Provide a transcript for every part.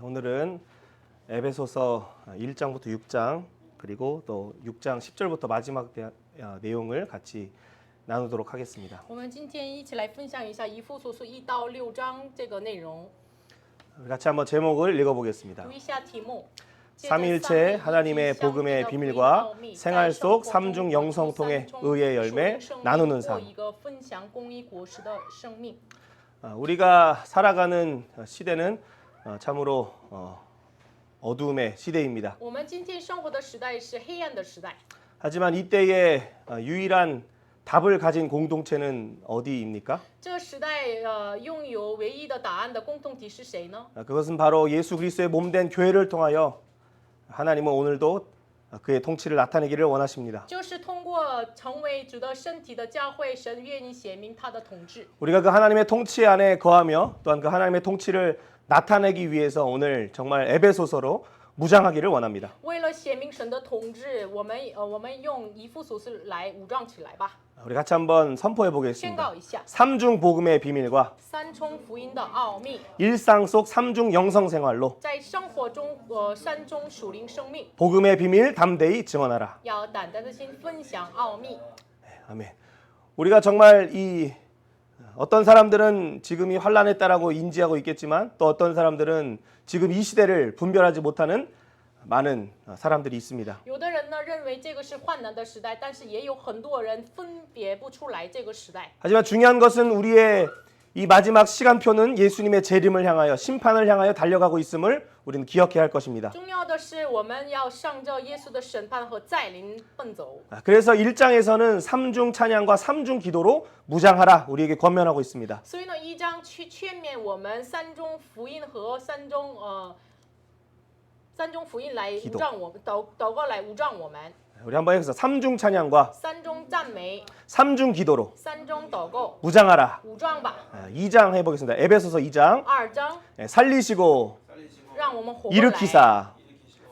오늘은 에베소서 1장부터 6장 그리고 또 6장 10절부터 마지막 내용을 같이 나누도록 하겠습니다. 我们今天一起来分享一下以弗所书1到6章这个内容。 같이 한번 제목을 읽어보겠습니다. 读一下题目。 삼위일체 하나님의 복음의 비밀과 생활 속 삼중 영성통의 의의 열매 나누는 삶. 우리가 살아가는 시대는 참으로 어두움의 시대입니다. 我们今天生活的时代是黑暗的时代。 하지만 이때의 유일한 답을 가진 공동체는 어디입니까? 这个时代拥有唯一的答案的共同体是谁呢？ 그것은 바로 예수 그리스도의 몸된 교회를 통하여 하나님은 오늘도 그의 통치를 나타내기를 원하십니다. 就是通过成为主的身体的教会，神愿意显明他的统治。 우리가 그 하나님의 통치 안에 거하며 또한 그 하나님의 통치를 나타내기 위해서 오늘 정말 에베소서로 무장하기를 원합니다. 为了显明神的统治，我们用以弗所书来武装起来吧。 우리 같이 한번 선포해 宣 보겠습니다. 告一下 삼중 복음의 비밀과 三重福音的奥秘， 일상 속 삼중 영성 생활로 在生活中三中属灵生命， 복음의 비밀 담대히 증언하라. 要胆大的心分享奥秘。 아멘. 우리가 정말 이 어떤 사람들은 지금 이 환란에 따라고 인지하고 있겠지만 또 어떤 사람들은 지금 이 시대를 분별하지 못하는 많은 사람들이 있습니다. 有的人呢认为这个是患难的时代，但是也有很多人分别不出来这个时代。 하지만 중요한 것은 우리의 이 마지막 시간표는 예수님의 재림을 향하여 심판을 향하여 달려가고 있음을 우리는 기억해야 할 것입니다. 重要的是我们要上着耶稣的审判和再临奔走。 그래서 1장에서는 삼중 찬양과 삼중 기도로 무장하라 우리에게 권면하고 있습니다. 所以呢，一章去劝勉我们三中福音和三中福音来武装我们，祷告来武装我们。 우리 한번 해서 삼중 찬양과 三中赞美， 삼중 기도로 三中祷告， 무장하라. 武装吧。 2장 해보겠습니다. 에베소서 2장 二章， 살리시고 让我们活过来， 일으키사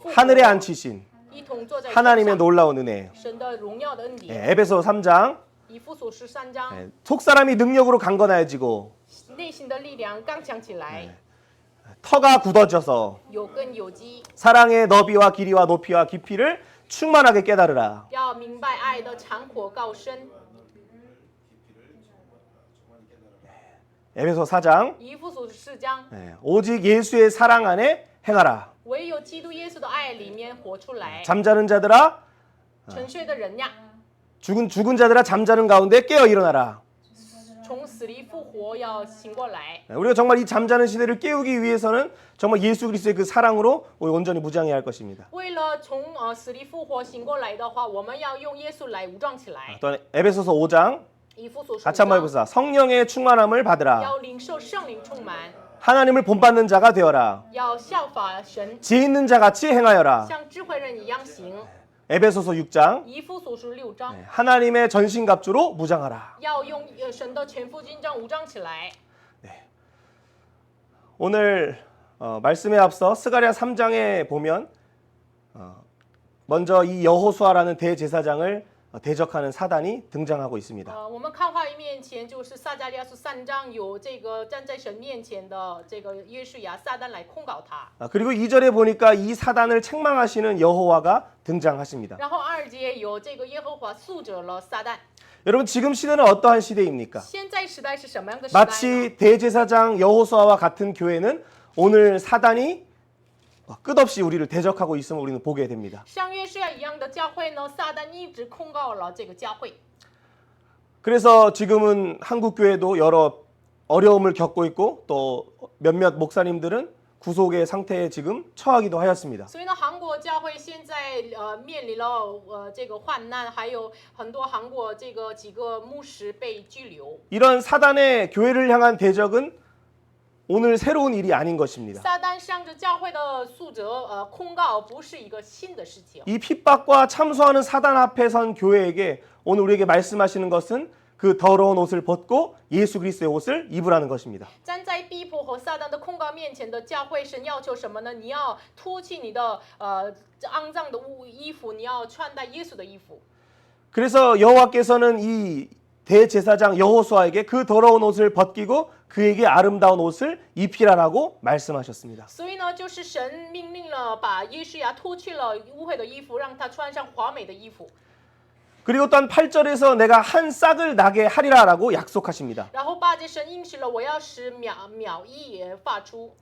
复活 하늘에 앉히신 一同坐在天 하나님의 上 놀라운 은혜. 神的荣耀的恩典。 에베소 3장 以弗所书3章， 속사람이 능력으로 강건하여지고 内心的力量刚强起来， 터가 굳어져서 有根有基， 사랑의 너비와 길이와 높이와 깊이를 충만하게 깨달으라. 要明白爱的长阔高深。 에베소 4장 以弗所书4章， 오직 예수의 사랑 안에 행하라. 唯有基督耶稣的爱里面活出来。 잠자는 자들아 沉睡的人呀， 죽은 자들아 잠자는 가운데 깨어 일어나라. 从死里复活，要醒过来。 우리가 정말 이 잠자는 시대를 깨우기 위해서는 정말 예수 그리스도의 그 사랑으로 우리 온전히 무장해야 할 것입니다. 为了从死里复活醒过来的话，我们要用耶稣来武装起来。 또한 에베소서 5장 以弗所书 같이 한번 5章， 해보자. 성령의 충만함을 받으라. 要领受圣灵充满， 하나님을 본받는 자가 되어라. 要效法神， 지혜 있는 자 같이 행하여라. 像智慧人一样行。 에베소서 6장 以弗所书6章， 하나님의 전신갑주로 무장하라. 要用神的全副军装武装起来。 오늘 말씀에 앞서 스가랴 3장에 보면 먼저 이 여호수아라는 대제사장을 대적하는 사단이 등장하고 있습니다. 我们看画面前就是撒迦利亚书3章，有这个站在神面前的这个约书亚撒旦来控告他。 그리고 2절에 보니까 이 사단을 책망하시는 여호와가 등장하십니다. 然后2节有这个耶和华诉者了撒旦。 여러분 지금 시대는 어떠한 시대입니까? 现在时代是什么样的时代呢？ 마치 대제사장 여호수아와 같은 교회는 오늘 사단이 끝없이 우리를 대적하고 있음을 우리는 보게 됩니다. 像约书亚一样的教会呢，撒旦一直控告了这个教会。 그래서 지금은 한국 교회도 여러 어려움을 겪고 있고 또 몇몇 목사님들은 구속의 상태에 지금 처하기도 하였습니다. 所以呢，韩国教会现在面临了这个患难，还有很多韩国这个几个牧师被拘留。 이런 사단의 교회를 향한 대적은 오늘 새로운 일이 아닌 것입니다. 撒旦向着教会的诉责控告不是一个新的事情。 이 핍박과 참소하는 사단 앞에 선 교회에게 오늘 우리에게 말씀하시는 것은 그 더러운 옷을 벗고 예수 그리스도의 옷을 입으라는 것입니다. 站在逼迫和撒旦的控告面前的教会，神要求什么呢？你要脱去你的肮脏的衣服，你要穿戴耶稣的衣服。 그래서 여호와께서는 이 대제사장 여호수아에게 그 더러운 옷을 벗기고 그에게 아름다운 옷을 입히라라고 말씀하셨습니다. 所以呢，就是神命令了，把约书亚脱去了污秽的衣服，让他穿上华美的衣服。 그리고 또한 8절에서 내가 한 싹을 나게 하리라라고 약속하십니다. 然后8节神应许了，我要使苗裔也发出。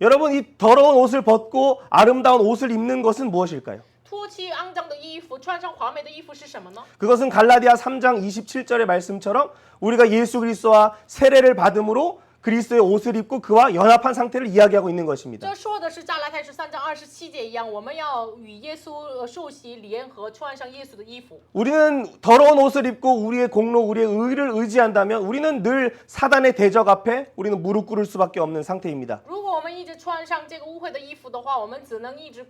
여러분, 이 더러운 옷을 벗고 아름다운 옷을 입는 것은 무엇일까요? 脱去肮脏的衣服，穿上华美的衣服是什么呢？ 그것은 갈라디아 3장 27절의 말씀처럼 우리가 예수 그리스도와 세례를 받음으로 그리스도의 옷을 입고 그와 연합한 상태를 이야기하고 있는 것입니다. 这说的是加拉太书3章27节一样，我们要与耶稣受洗联合，穿上耶稣的衣服。 우리는 더러운 옷을 입고 우리의 공로, 우리의 의를 의지한다면 우리는 늘 사단의 대적 앞에 우리는 무릎 꿇을 수밖에 없는 상태입니다. 如果我们一直穿上这个污秽的衣服的话，我们只能一直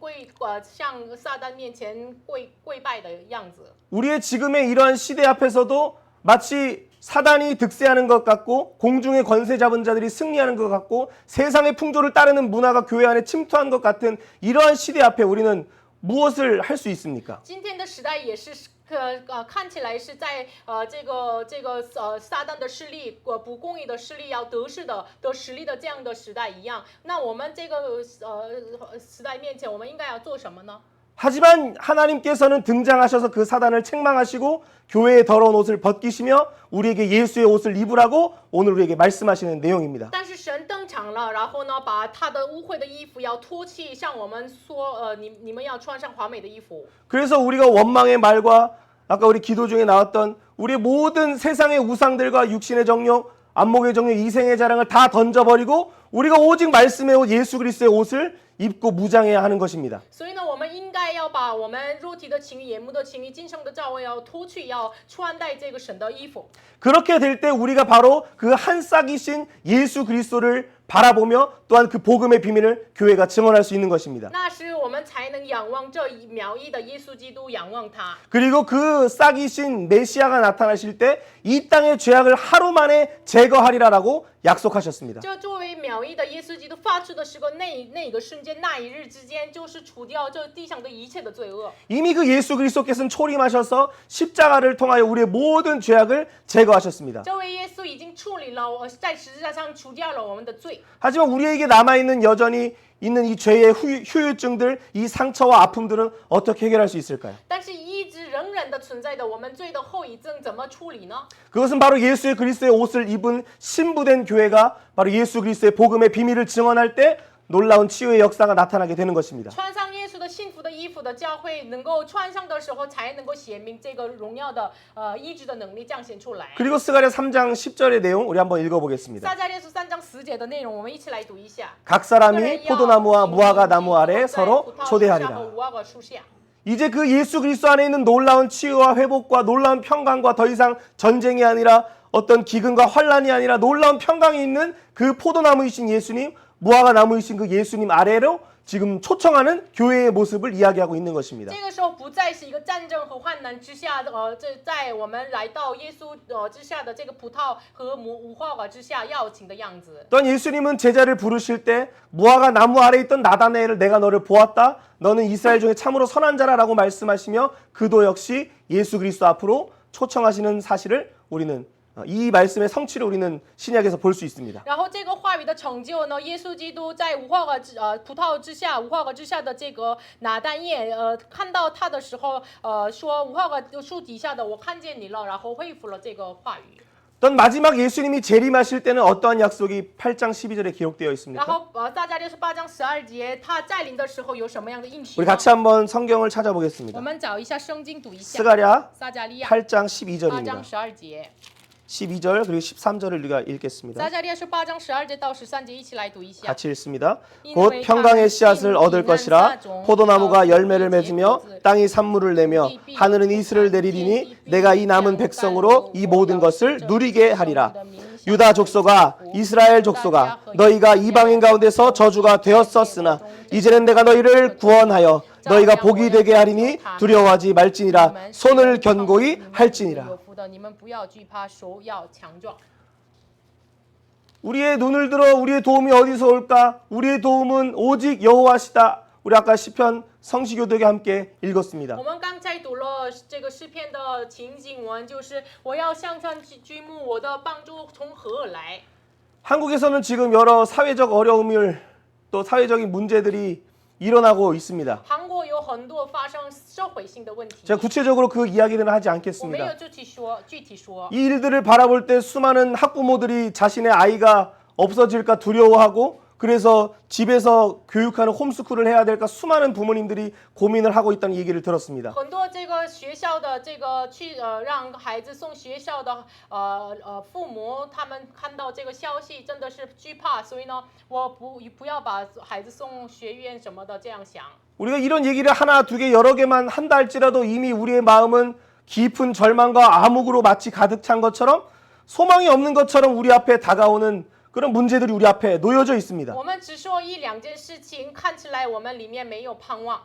向撒旦面前跪拜的样子。 우리의 지금의 이러한 시대 앞에서도 마치 사단이 득세하는 것 같고 공중의 권세 잡은 자들이 승리하는 것 같고 세상의 풍조를 따르는 문화가 교회 안에 침투한 것 같은 이러한 시대 앞에 우리는 무엇을 할 수 있습니까? 今天的时代也是看起来是在撒旦的势力不公义的势力要得实力的这样的时代一样。那我们这个时代面前，我们应该要做什么呢？ 하지만 하나님께서는 등장하셔서 그 사단을 책망하시고 교회의 더러운 옷을 벗기시며 우리에게 예수의 옷을 입으라고 오늘 우리에게 말씀하시는 내용입니다. 但是神登场了，然后呢，把他的污秽的衣服要脱去，向我们说，你们要穿上华美的衣服。 그래서 우리가 원망의 말과 아까 우리 기도 중에 나왔던 우리의 모든 세상의 우상들과 육신의 정욕, 안목의 정욕, 이생의 자랑을 다 던져버리고 우리가 오직 말씀의 옷 예수 그리스도의 옷을 입고 무장해야 하는 것입니다. 所以呢，我们应该要把我们肉体的情欲、眼目的情欲、今生的照会要脱去，要穿戴这个神的衣服。 그렇게 될 때 우리가 바로 그 한 싹이신 예수 그리스도를 바라보며 또한 그 복음의 비밀을 교회가 증언할 수 있는 것입니다. 那时我们才能仰望这苗裔的耶稣基督，仰望他。 그리고 그 싹이신 메시아가 나타나실 때 이 땅의 죄악을 하루 만에 제거하리라라고 약속하셨습니다. 这作为苗裔的耶稣基督发出的时候，那个瞬间，那一日之间，就是除掉这地上的一切的罪恶。 이미 그 예수 그리스도께서는 초림하셔서 십자가를 통하여 우리의 모든 죄악을 제거하셨습니다. 这位耶稣已经处理了，在十字架上除掉了我们的罪。 하지만 우리에게 남아있는 여전히 있는 이 죄의 후유증들, 이 상처와 아픔들은 어떻게 해결할 수 있을까요? 但是一直仍然的存在的我们罪的后遗症怎么处理呢？ 그것은 바로 예수의 그리스도의 옷을 입은 신부된 교회가 바로 예수 그리스도의 복음의 비밀을 증언할 때 놀라운 치유의 역사가 나타나게 되는 것입니다. 穿上耶稣的幸福的衣服的教会，能够穿上的时候，才能够显明这个荣耀的医治的能力彰显出来。 그리고 스가랴 3장 10절의 내용 우리 한번 읽어보겠습니다. 撒迦利亚书3章10节的内容，我们一起来读一下。 각 사람이 포도나무와 무화과 나무 아래 서로 초대하리라. 이제 그 예수 그리스도 안에 있는 놀라운 치유와 회복과 놀라운 평강과 더 이상 전쟁이 아니라 어떤 기근과 환란이 아니라 놀라운 평강이 있는 그 포도나무이신 예수님, 무화과 나무이신 그 예수님 아래로 지금 초청하는 교회의 모습을 이야기하고 있는 것입니다. 这个时候不再是一个战争和患难之下的在我们来到耶稣之下的这个葡萄和无花果之下邀请的样子。 또한 예수님은 제자를 부르실 때 무화과 나무 아래 있던 나다나엘을 내가 너를 보았다. 너는 이스라엘 중에 참으로 선한 자라라고 말씀하시며 그도 역시 예수 그리스도 앞으로 초청하시는 사실을 우리는 이 말씀의 성취를 우리는 신약에서 볼 수 있습니다. 然后这个话语的成就呢，耶稣基督在无花果葡萄之下，无花果之下的这个拿但业看到他的时候，说无花果树底下的我看见你了，然后恢复了这个话语。 또 마지막 예수님이 재림하실 때는 어떠한 약속이 8장 12절에 기록되어 然 있습니까? 后撒迦利亚书8章12节，他再临的时候有什么样的应许 우리 呢？ 같이 한번 성경을 我 찾아보겠습니다. 们找一下圣经读一下。 스가랴 撒迦利亚 8장 8 12절입니다. 章12节。 12절 그리고 13절을 우리가 읽겠습니다. 撒迦利亚书8章12节到13节一起来读一下。 같이 읽습니다. 곧 평강의 씨앗을 얻을 것이라 포도나무가 열매를 맺으며 땅이 산물을 내며 하늘은 이슬을 내리리니 내가 이 남은 백성으로 이 모든 것을 누리게 하리라. 유다 족속아 이스라엘 족속아 너희가 이방인 가운데서 저주가 되었었으나 이제는 내가 너희를 구원하여 너희가 복이 되게 하리니 두려워하지 말지니라 손을 견고히 할지니라. 우리의 눈을 들어 우리의 도움이 어디서 올까? 우리의 도움은 오직 여호와시다. 우리 아까 시편 성시교독에 함께 읽었습니다. 我们刚才读了这个诗篇的情景文，就是我要向上举目，我的帮助从何而来？ 한국에서는 지금 여러 사회적 어려움을 또 사회적인 문제들이 일어나고 있습니다. 韩国有很多发生社会性的问题， 제가 구체적으로 그 이야기는 하지 我没 않겠습니다. 有具体说。 이 일들을 바라볼 때 수많은 학부모들이 자신의 아이가 없어질까 두려워하고 그래서 집에서 교육하는 홈스쿨을 해야 될까 수많은 부모님들이 고민을 하고 있다는 얘기를 들었습니다. 很多这个学校的这个让孩子送学校的父母，他们看到这个消息真的是惧怕，所以呢，我不要把孩子送学院什么的这样想。 우리가 이런 얘기를 하나 두 개 여러 개만 한다 할지라도 이미 우리의 마음은 깊은 절망과 암흑으로 마치 가득 찬 것처럼 소망이 없는 것처럼 우리 앞에 다가오는 그런 문제들이 우리 앞에 놓여져 있습니다. 我们只说一两件事情，看起来我们里面没有盼望。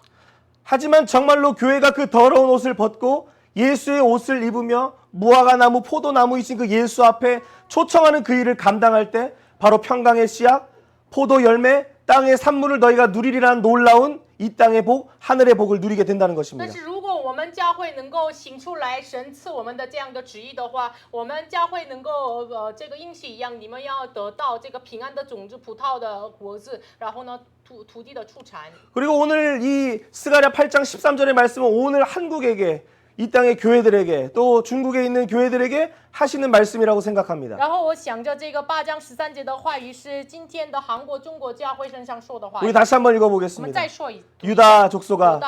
하지만 정말로 교회가 그 더러운 옷을 벗고 예수의 옷을 입으며 무화과 나무, 포도나무이신 그 예수 앞에 초청하는 그 일을 감당할 때 바로 평강의 씨앗, 포도 열매, 땅의 산물을 너희가 누리리라는 놀라운 이 땅의 복, 하늘의 복을 누리게 된다는 但 것입니다. 是如果我们教会能够行出来神赐我们的这样的旨意的话，我们教会能够这个应许一样，你们要得到这个平安的种子、葡萄的果子，然后呢土地的出产。 그리고 오늘 이 스가랴 8장 13절의 말씀은 오늘 한국에게 이 땅의 교회들에게 또 중국에 있는 교회들에게 하시는 말씀이라고 생각합니다. 然后我想着这个8章13节的话语是今天的韩国、中国教会身上说的话语。 우리 다시 한번 我们 읽어보겠습니다. 再说一次。 유다 족속아,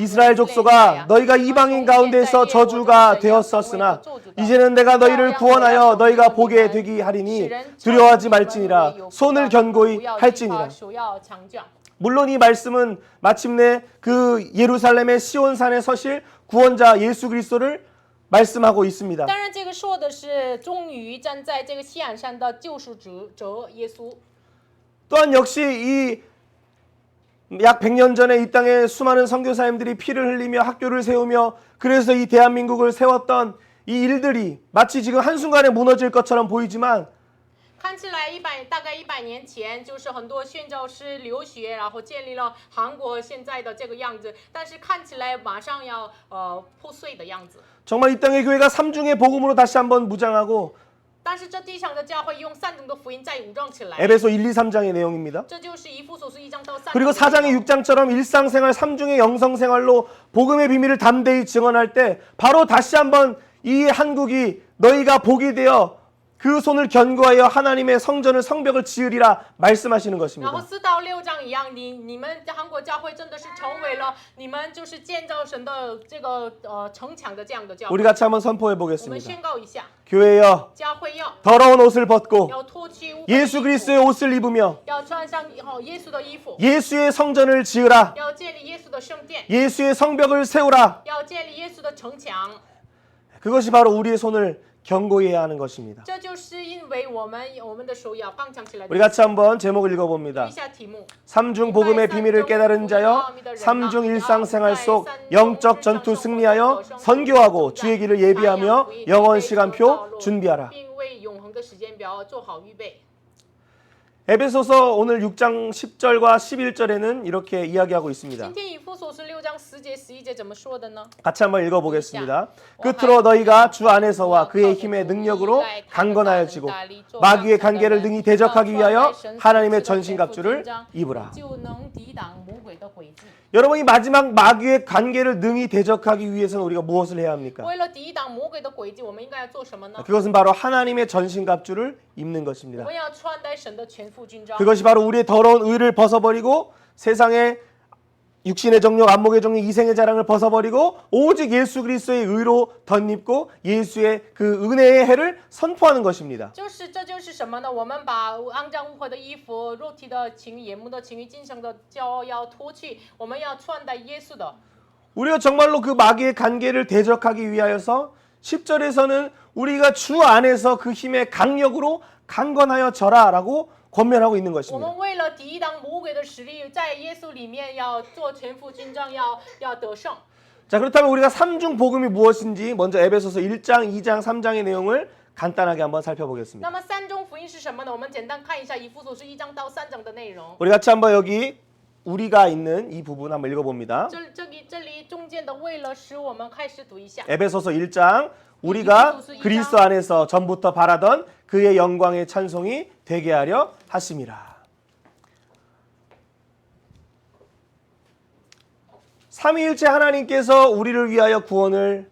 이스라엘 족속아, 너희가 이방인 가운데서 저주가 되었었으나 이제는 내가 너희를 구원하여 너희가 보게 되기 하리니 두려워하지 말지니라, 손을 견고히 할지니라. 물론 이 말씀은 마침내 그 예루살렘의 시온산에 서실 구원자 예수 그리스도를 말씀하고 있습니다. 当然，这个说的是终于站在这个西岸山的救赎者耶稣。 또한 역시 이 약 100년 전에 이 땅에 수많은 선교사님들이 피를 흘리며 학교를 세우며 그래서 이 대한민국을 세웠던 이 일들이 마치 지금 한순간에 무너질 것처럼 보이지만 看起来大概100年前，就是很多宣教师留学，然后建立了韩国现在的这个样子，但是看起来马上要破碎的样子。 정말 이 땅의 교회가 삼중의 복음으로 다시 한번 무장하고 但是这地上的教会用3种的福音再武装起来， 에베소 1, 2, 3장의 내용입니다. 这就是以弗所书1章到3章。 그리고 4장의 6장처럼 일상생활 3중의 영성생활로 복음의 비밀을 담대히 증언할 때 바로 다시 한번 이 한국이 너희가 복이 되어 그 손을 견고하여 하나님의 성전을 성벽을 지으리라 말씀하시는 然后 것입니다. 4到6章一样，你们韩国教会真的是成为了你们就是建造神的这个城墙的这样的教会。 우리 같이 한번 선포해 我们 보겠습니다. 宣告一下， 교회여 教会要 더러운 옷을 벗고 要脱去污秽的 예수 衣服 그리스도의 옷을 입으며 要穿上耶稣的衣服， 예수의 성전을 지으라. 要建立耶稣的圣殿， 예수의 성벽을 세우라. 要建立耶稣的城墙。 그것이 바로 우리의 손을 견고히 해야 하는 것입니다. 这就是因为我们的手要刚强起来。 우리 같이 한번 제목을 읽어봅니다. 读一下题目。 삼중 복음의 비밀을 깨달은 자여 삼중 일상생활 속 영적 전투 승리하여 선교하고 주의 길을 예비하며 영원 시간표 준비하라. 并为永恒的时间表做好预备。 에베소서 오늘 6장 10절과 11절에는 이렇게 이야기하고 있습니다. 今天以弗所书6章10节11节怎么说的呢？ 같이 한번 읽어보겠습니다. 끝으로 너희가 주 안에서와 그의 힘의 능력으로 강건하여지고 마귀의 관계를 능히 대적하기 위하여 하나님의 전신갑주를 입으라. 就能抵挡魔鬼的诡计。 여러분 이 마지막 마귀의 관계를 능히 대적하기 위해서는 우리가 무엇을 해야 합니까? 为了抵挡魔鬼的诡计，我们应该要做什么呢？ 그것은 바로 하나님의 전신갑주를 입는 我 것입니다. 们要穿戴神的全副军装。 그것이 바로 우리의 더러운 의를 벗어버리고 세상의 육신의 정욕, 안목의 정욕, 이생의 자랑을 벗어버리고 오직 예수 그리스도의 의로 덧입고 예수의 그 은혜의 해를 선포하는 것입니다. 这就是什么呢？我们把肮脏污秽的衣服、肉体的情欲、眼目的情欲、今生的骄傲要脱去，我们要穿戴耶稣的。 우리가 정말로 그 마귀의 관계를 대적하기 위하여서 10절에서는 우리가 주 안에서 그 힘의 강력으로 강건하여 져라라고 권면하고 있는 我 것입니다. 们为了抵挡魔鬼的实力，在耶稣里面要做全副军装，要得胜。 자, 그렇다면 우리가 삼중 복음이 무엇인지 먼저 에베소서 1장, 2장, 3장의 내용을 간단하게 한번 살펴보겠습니다. 那么3种福音是什么呢？我们简单看一下以弗所书1章到3章的内容。 우리 같이 한번 여기 우리가 있는 이 부분 한번 읽어봅니다. 这里中间的为了使我们开始读一下。 에베소서 1장 우리가 그리스도 안에서 전부터 바라던 그의 영광의 찬송이 되게 하려 하심이라. 삼위일체 하나님께서 우리를 위하여 구원을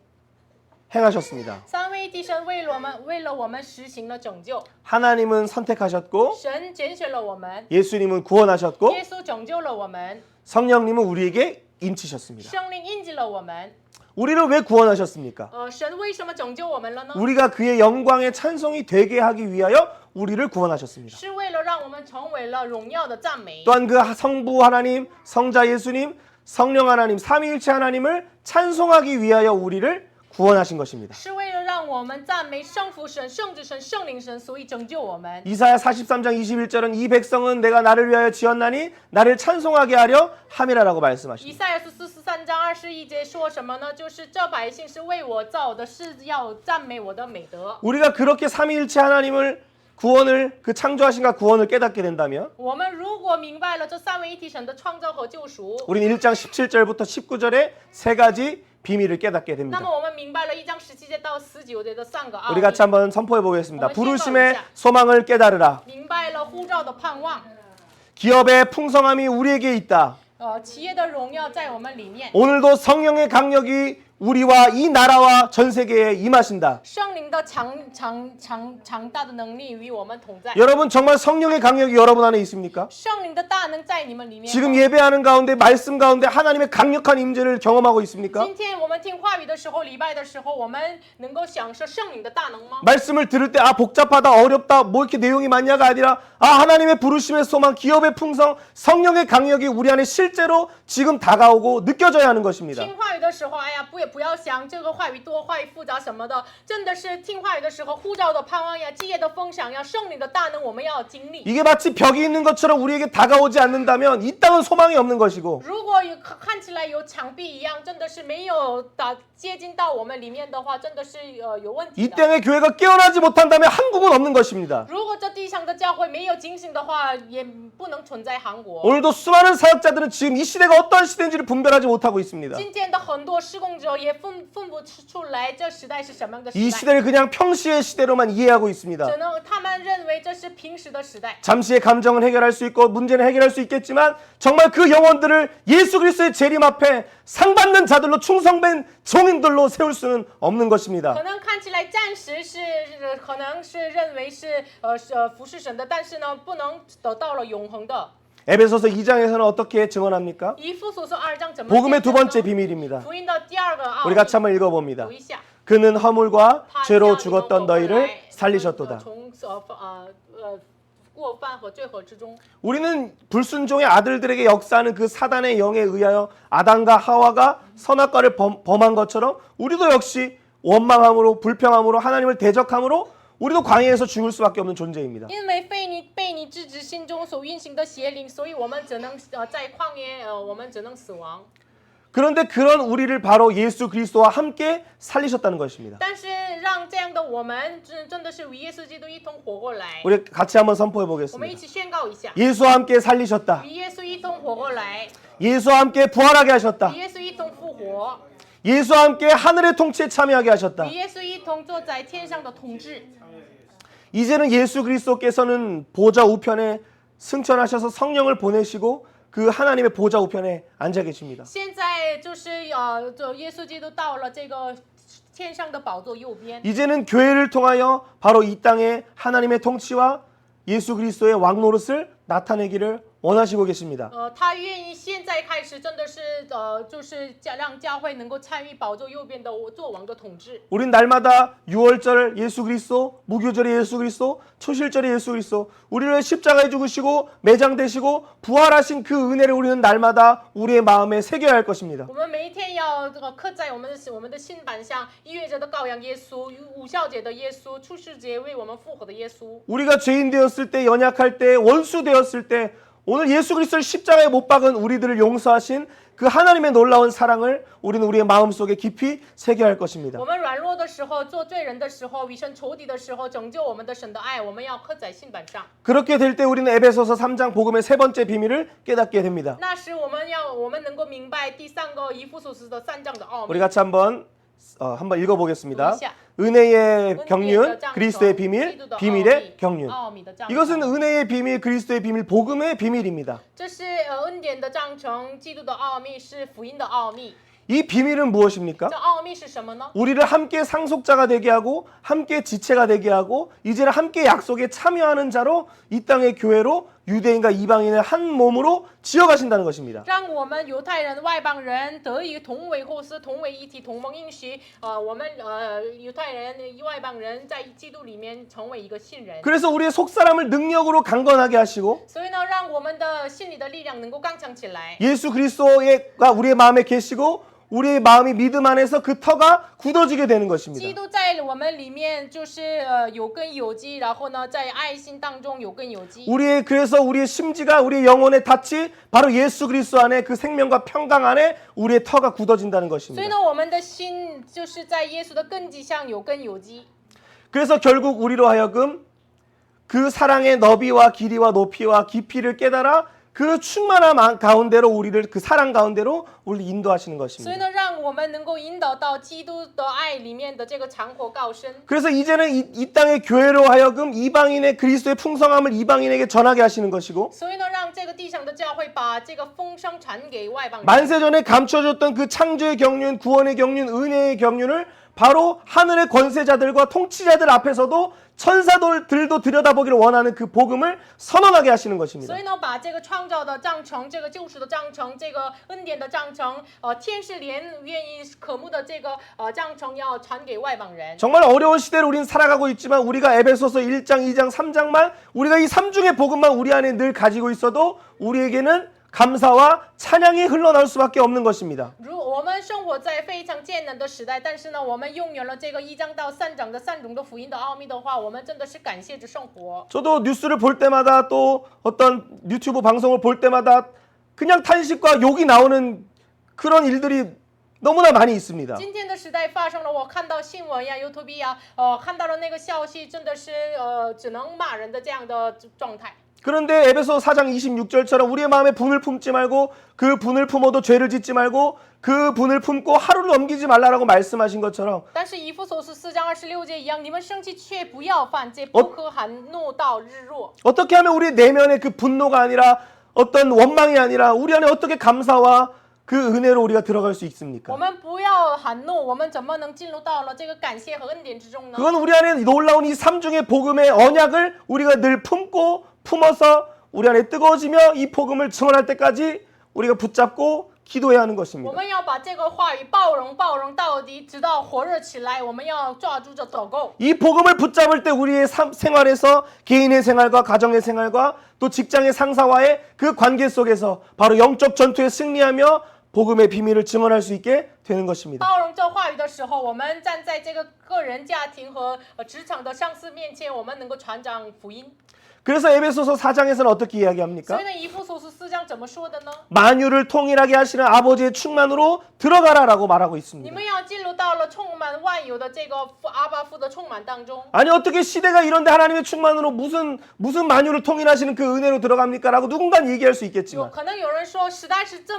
행하셨습니다. 三位一体神为了我们实行了拯救， 하나님은 선택하셨고 神拣选了我们， 예수님은 구원하셨고 耶稣拯救了我们， 성령님은 우리에게 인치셨습니다. 圣灵印记了我们。 우리를 왜 구원하셨습니까? 神为什么拯救我们了呢？ 우리가 그의 영광의 찬송이 되게 하기 위하여 우리를 구원하셨습니다. 是为了让我们成为了荣耀的赞美。 또한 그 성부 하나님, 성자 예수님, 성령 하나님, 삼위일체 하나님을 찬송하기 위하여 우리를 구원하신 것입니다. 是为了让我们赞美圣父神、圣子神、圣灵神，所以拯救我们。 이사야 43장 21절은 이 백성은 내가 나를 위하여 지었나니 나를 찬송하게 하려 함이라라고 以 말씀하십니다. 赛亚书43章21节说什么呢？就是这百姓是为我造的，是要赞美我的美德。 우리가 그렇게 삼위일체 하나님을 구원을 그 창조하신가 구원을 깨닫게 된다면 我们如果明白了这三位一体神的创造和救赎， 우리는 1장 17절부터 19절에 세 가지 비밀을 깨닫게 那 됩니다. 么我们明白了1章17节到19节的3个奥 우리 秘， 같이 한번 선포해 보겠습니다. 한번 부르심의 시작해보자. 소망을 깨달으라. 明白了呼召的盼望， 기업의 풍성함이 우리에게 있다. 企业的荣耀在我们里面， 오늘도 성령의 강력이 우리와 이 나라와 전 세계에 임하신다. 圣灵的强大的能力与我们同在。 여러분 정말 성령의 강력이 여러분 안에 있습니까? 圣灵的大能在你们里面吗。 지금 예배하는 가운데 말씀 가운데 하나님의 강력한 임재를 경험하고 있습니까? 今天我们听话语的时候，礼拜的时候，我们能够享受圣灵的大能吗？ 말씀을 들을 때 아 복잡하다 어렵다 뭐 이렇게 내용이 많냐가 아니라 아 하나님의 부르심의 소망 기업의 풍성 성령의 강력이 우리 안에 실제로 지금 다가오고 느껴져야 하는 것입니다. 听话语的时候，哎呀，不要想这个话语多、话语复杂什么的，真的是听话语的时候，呼召的盼望呀，基业的风响呀，圣灵的大能，我们要经历。 이게 마치 벽이 있는 것처럼 우리에게 다가오지 않는다면 이 땅은 소망이 없는 것이고 如果看起来有墙壁一样，真的是没有接近到我们里面的话，真的是有问题 이 的。 땅의 교회가 깨어나지 못한다면 한국은 없는 것입니다. 如果这地上的教会没有警醒的话，也不能存在韩国。 오늘도 수많은 사역자들은 지금 이 시대가 어떠한 시대인지를 분별하지 못하고 있습니다. 今天的很多施工者也分不出来这时代是什么样的 이 时代， 시대를 그냥 평시의 시대로만 이해하고 있습니다. 只能他们认为这是平时的时代。 잠시의 감정은 해결할 수 있고 문제는 해결할 수 있겠지만 정말 그 영혼들을 예수 그리스도의 재림 앞에 상받는 자들로 충성된 종인들로 세울 수는 없는 것입니다. 可能看起来暂时是可能是认为是服侍神的，但是呢，不能得到了永恒的。 에베소서 2장에서는 어떻게 증언합니까? 以弗所书2章怎么 복음의 见 두 证呢 번째 비밀입니다. 福音的第二个奥 우리 秘， 같이 한번 읽어봅니다. 读一下。 그는 허물과 他 죄로 将 죽었던 你们 너희를 来 살리셨도다. 从过犯和罪恶之中。 우리는 불순종의 아들들에게 역사하는 그 사단의 영에 의하여 아담과 하와가 선악과를 범한 것처럼 우리도 역시 원망함으로 불평함으로 하나님을 대적함으로 우리도 광야에서 죽을 수밖에 없는 존재입니다. 因为被你制止心中所运行的邪灵，所以我们只能在旷野我们只能死亡。 그런데 그런 우리를 바로 예수 그리스도와 함께 살리셨다는 것입니다. 但是让这样的我们真的是与耶稣基督一同活过来。 우리 같이 한번 선포해 我们一 보겠습니다. 起宣告一下， 예수와 함께 살리셨다. 与耶稣一同活过来， 예수와 함께 부활하게 하셨다. 与耶稣一同复活， 예수와 함께 하늘의 통치에 참여하게 하셨다. 与耶稣一同坐在天上的统治。 이제는 예수 그리스도께서는 보좌 우편에 승천하셔서 성령을 보내시고 그 하나님의 보좌 우편에 앉아 계십니다. 现在就是就耶稣基督到了这个天上的宝座右边。 이제는 교회를 통하여 바로 이 땅에 하나님의 통치와 예수 그리스도의 왕노릇을 나타내기를 원하시고 계십니다. 他愿意现在开始，真的是就是让教会能够参与宝座右边的作王的统治。 우린 날마다 6월절 예수 그리스도, 무교절에 예수 그리스도, 초실절에 예수 그리스도, 우리를 위해 십자가에 죽으시고 매장되시고 부활하신 그 은혜를 우리는 날마다 우리의 마음에 새겨야 할 것입니다. 我们每一天要刻在我们的心板上，1月节的羔羊耶稣，五酵节的耶稣，初世节为我们复活的耶稣。 우리가 죄인 되었을 때, 연약할 때, 원수 되었을 때 오늘 예수 그리스도를 십자가에 못 박은 우리들을 용서하신 그 하나님의 놀라운 사랑을 우리는 우리의 마음속에 깊이 새겨야 할 것입니다. 我们软弱的时候，做罪人的时候，与神仇敌的时候，拯救我们的神的爱，我们要刻在心板上。 그렇게 될 때 우리는 에베소서 3장 복음의 세 번째 비밀을 깨닫게 됩니다. 那时我们能够明白第三个以弗所书的3章的奥 우리 秘。 같이 한번 읽어보겠습니다. 시작. 은혜의 은혜의 경륜, 장, 그리스도의 비밀, 기도의 비밀의奥秘 경륜. 奥秘的章程 이것은 은혜의 비밀, 그리스도의 비밀, 복음의 비밀입니다. 这是恩典的章程，基督的奥秘是福音的奥秘。 이 비밀은 무엇입니까? 这奥秘是什么呢？ 우리를 함께 상속자가 되게 하고 함께 지체가 되게 하고 이제는 함께 약속에 참여하는 자로 이 땅의 교회로 유대인과 이방인을 한 몸으로 지어가신다는 것입니다. 让我们犹太人、外邦人得以同为后嗣、同为一体、同盟应许。我们犹太人、外邦人在基督里面成为一个信人。 그래서 우리의 속사람을 능력으로 강건하게 하시고 所以呢，让我们的心里的力量能够刚强起来。 예수 그리스도가 우리의 마음에 계시고 우리의 마음이 믿음 안에서 그 터가 굳어지게 되는 基 것입니다. 督在我们里面就是有根有基，然后呢，在爱心当中有根有基。 그래서 우리의 심지가 우리의 영혼의 닻이 바로 예수 그리스도 안에 그 생명과 평강 안에 우리의 터가 굳어진다는 所以 것입니다. 呢，我们的心就是在耶稣的根基上有根有基。 그래서 결국 우리로 하여금 그 사랑의 너비와 길이와 높이와 깊이를 깨달아 그 충만함 가운데로 우리를 그 사랑 가운데로 우리를 인도하시는 所以 것입니다. 呢，让我们能够引导到基督的爱里面的这个长阔高深。 그래서 이제는 이 땅의 교회로 하여금 이방인의 그리스도의 풍성함을 이방인에게 전하게 하시는 것이고 所以呢，让这个地上的教会把这个风声传给外邦人。 만세전에 감춰졌던 그 창조의 경륜, 구원의 경륜, 은혜의 경륜을 바로 하늘의 권세자들과 통치자들 앞에서도 천사들도 들여다보기를 원하는 그 복음을 선언하게 하시는 것입니다. 所以呢，把这个创造的章程、这个救赎的章程、这个恩典的章程，天使连愿意渴慕的这个章程，要传给外邦人。 정말 어려운 시대를 우리는 살아가고 있지만 우리가 에베소서 1장, 2장, 3장만 우리가 이 3중의 복음만 우리 안에 늘 가지고 있어도 우리에게는 감사와 찬양이 흘러나올 수밖에 없는 것입니다. 我们生活在非常艰难的时代，但是呢，我们拥有了这个1章到3章的3种的福音的奥秘的话，我们真的是感谢着生活。 저도 뉴스를 볼 때마다 또 어떤 유튜브 방송을 볼 때마다 그냥 탄식과 욕이 나오는 그런 일들이 너무나 많이 있습니다. 今天的时代发生了，我看到新闻呀、YouTube 呀，看到了那个消息，真的是只能骂人的这样的状态。 그런데 에베소 4장 26절처럼 우리의 마음에 분을 품지 말고 그 분을 품어도 죄를 짓지 말고 그 분을 품고 하루를 넘기지 말라라고 말씀하신 것처럼 但是以弗所书4章26节一样，你们生气却不要犯罪，不可含怒到日落。 어떻게 하면 우리 내면의 그 분노가 아니라 어떤 원망이 아니라 우리 안에 어떻게 감사와 그 은혜로 우리가 들어갈 수 我 있습니까? 们不要含怒，我们怎么能进入到了这个感谢和恩典之中呢？ 그건 우리 안에 놀라운 이 삼중의 복음의 언약을 우리가 늘 품고 품어서 우리 안에 뜨거워지며 이 복음을 증언할 때까지 우리가 붙잡고 기도해야 하는 我 것입니다. 们要把这个话语包容到底，直到火热起来。我们要抓住着祷告。 이 복음을 붙잡을 때 우리의 생활에서 개인의 생활과 가정의 생활과 또 직장의 상사와의 그 관계 속에서 바로 영적 전투에 승리하며 복음의 비밀을 증언할 수 있게 되는 것입니다. 包容这话语的时候，我们站在这个个人、家庭和职场的上司面前，我们能够传讲福音。 그래서 에베소서 4장에서는 어떻게 所 이야기합니까? 以呢，以弗所书4章怎么说的呢？ 만유를 통일하게 하시는 아버지의 충만으로 들어가라라고 말하고 你 있습니다. 们要进入到了充满万有的这个阿爸父的充满当中。 아니 어떻게 시대가 이런데 하나님의 충만으로 무슨 만유를 통일하시는 그 은혜로 들어갑니까라고 누군가는 얘기할 수 有 있겠지만 可能有人说，时代是这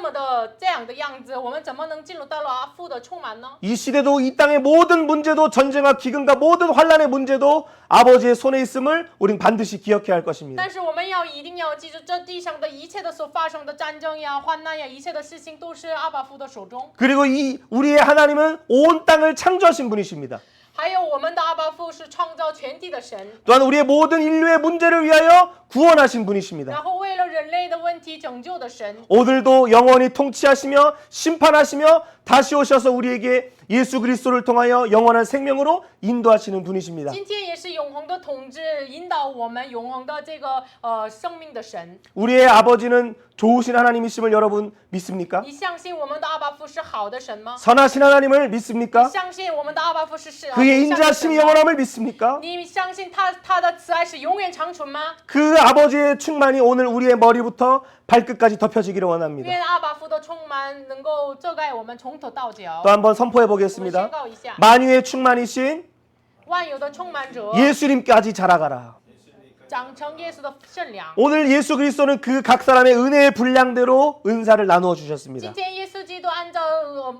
样的样子，我们怎么能进入到了阿父的充满呢？ 이 시대도 이 땅의 모든 문제도 전쟁과 기근과 모든 환란의 문제도 아버지의 손에 있음을 우린 반드시 기억해야 할 것입니다. 但是我们一定要记住，这地上的一切的所发生的战争呀、患难呀，一切的事情都是阿爸父的手中。 그리고 우리의 하나님은 온 땅을 창조하신 분이십니다. 还有我们的阿爸父是创造全地的神， 또한 우리의 모든 인류의 문제를 위하여 구원하신 분이십니다. 然后为了人类的问题拯救的神。 오늘도 영원히 통치하시며 심판하시며 다시 오셔서 우리에게 예수 그리스도를 통하여 영원한 생명으로 인도하시는 분이십니다. 今天也是永恒的统治，引导我们永恒的这个生命的神。 우리의 아버지는 좋으신 하나님이심을 여러분 믿습니까? 你相信我们的阿爸父是好的神吗？ 선하신 하나님을 믿습니까? 相信我们的阿爸父是 그의 善的神 인자심이 吗？ 영원함을 믿습니까? 你相信他的慈爱是永远长存吗？ 그 아버지의 충만이 오늘 우리의 머리부터 발끝까지 덮여지기를 愿 원합니다. 阿爸父的充满能够遮盖我们从头到脚。 또 한번 선포해 我们宣 보겠습니다. 告一下， 만유의 충만이신 万有的充满者 예수님까지 자라가라. 长成耶稣的圣良。 오늘 예수 그리스도는 그 각 사람의 은혜의 분량대로 은사를 나누어 今 주셨습니다. 天耶稣基督按照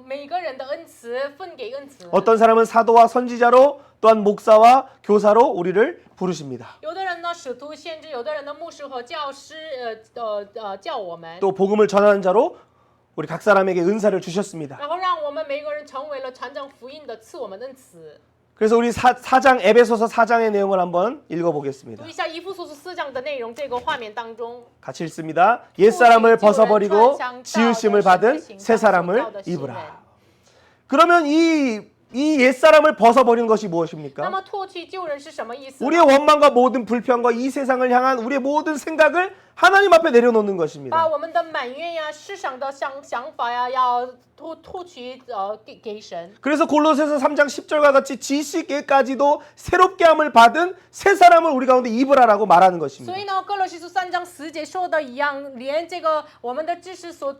每个人的恩慈分给恩慈。 어떤 사람은 사도와 선지자로 또한 목사와 교사로 우리를 부르십니다. 有的人呢使徒先知，有的人的牧师和教师，叫我们， 또 복음을 전하는 자로 우리 각 사람에게 은사를 주셨습니다. 然后让我们每个人成为了传讲福音的，赐我们恩慈。 그래서 우리 사장 에베소서 4장의 내용을 한번 읽어보겠습니다. 读一下以弗所书4章的内容，这个画面当中， 같이 읽습니다. 옛 사람을 벗어버리고 지으심을 받은 새 사람을 입으라. 그러면 이 옛 사람을 벗어버린 것이 那 무엇입니까? 么脱去旧人是什么意思呢？ 우리의 원망과 모든 불평과 이 세상을 향한 우리의 모든 생각을 하나님 앞에 내려놓는 把 것입니다. 我们的埋怨呀、世上的想法呀，要脱去给神。 그래서 골로새서 3장 10절과 같이 지식에까지도 새롭게 함을 받은 새 사람을 우리 가운데 입으라라고 말하는 것입니다. 所以呢，哥罗西书3章10节说的一样，连这个我们的知识所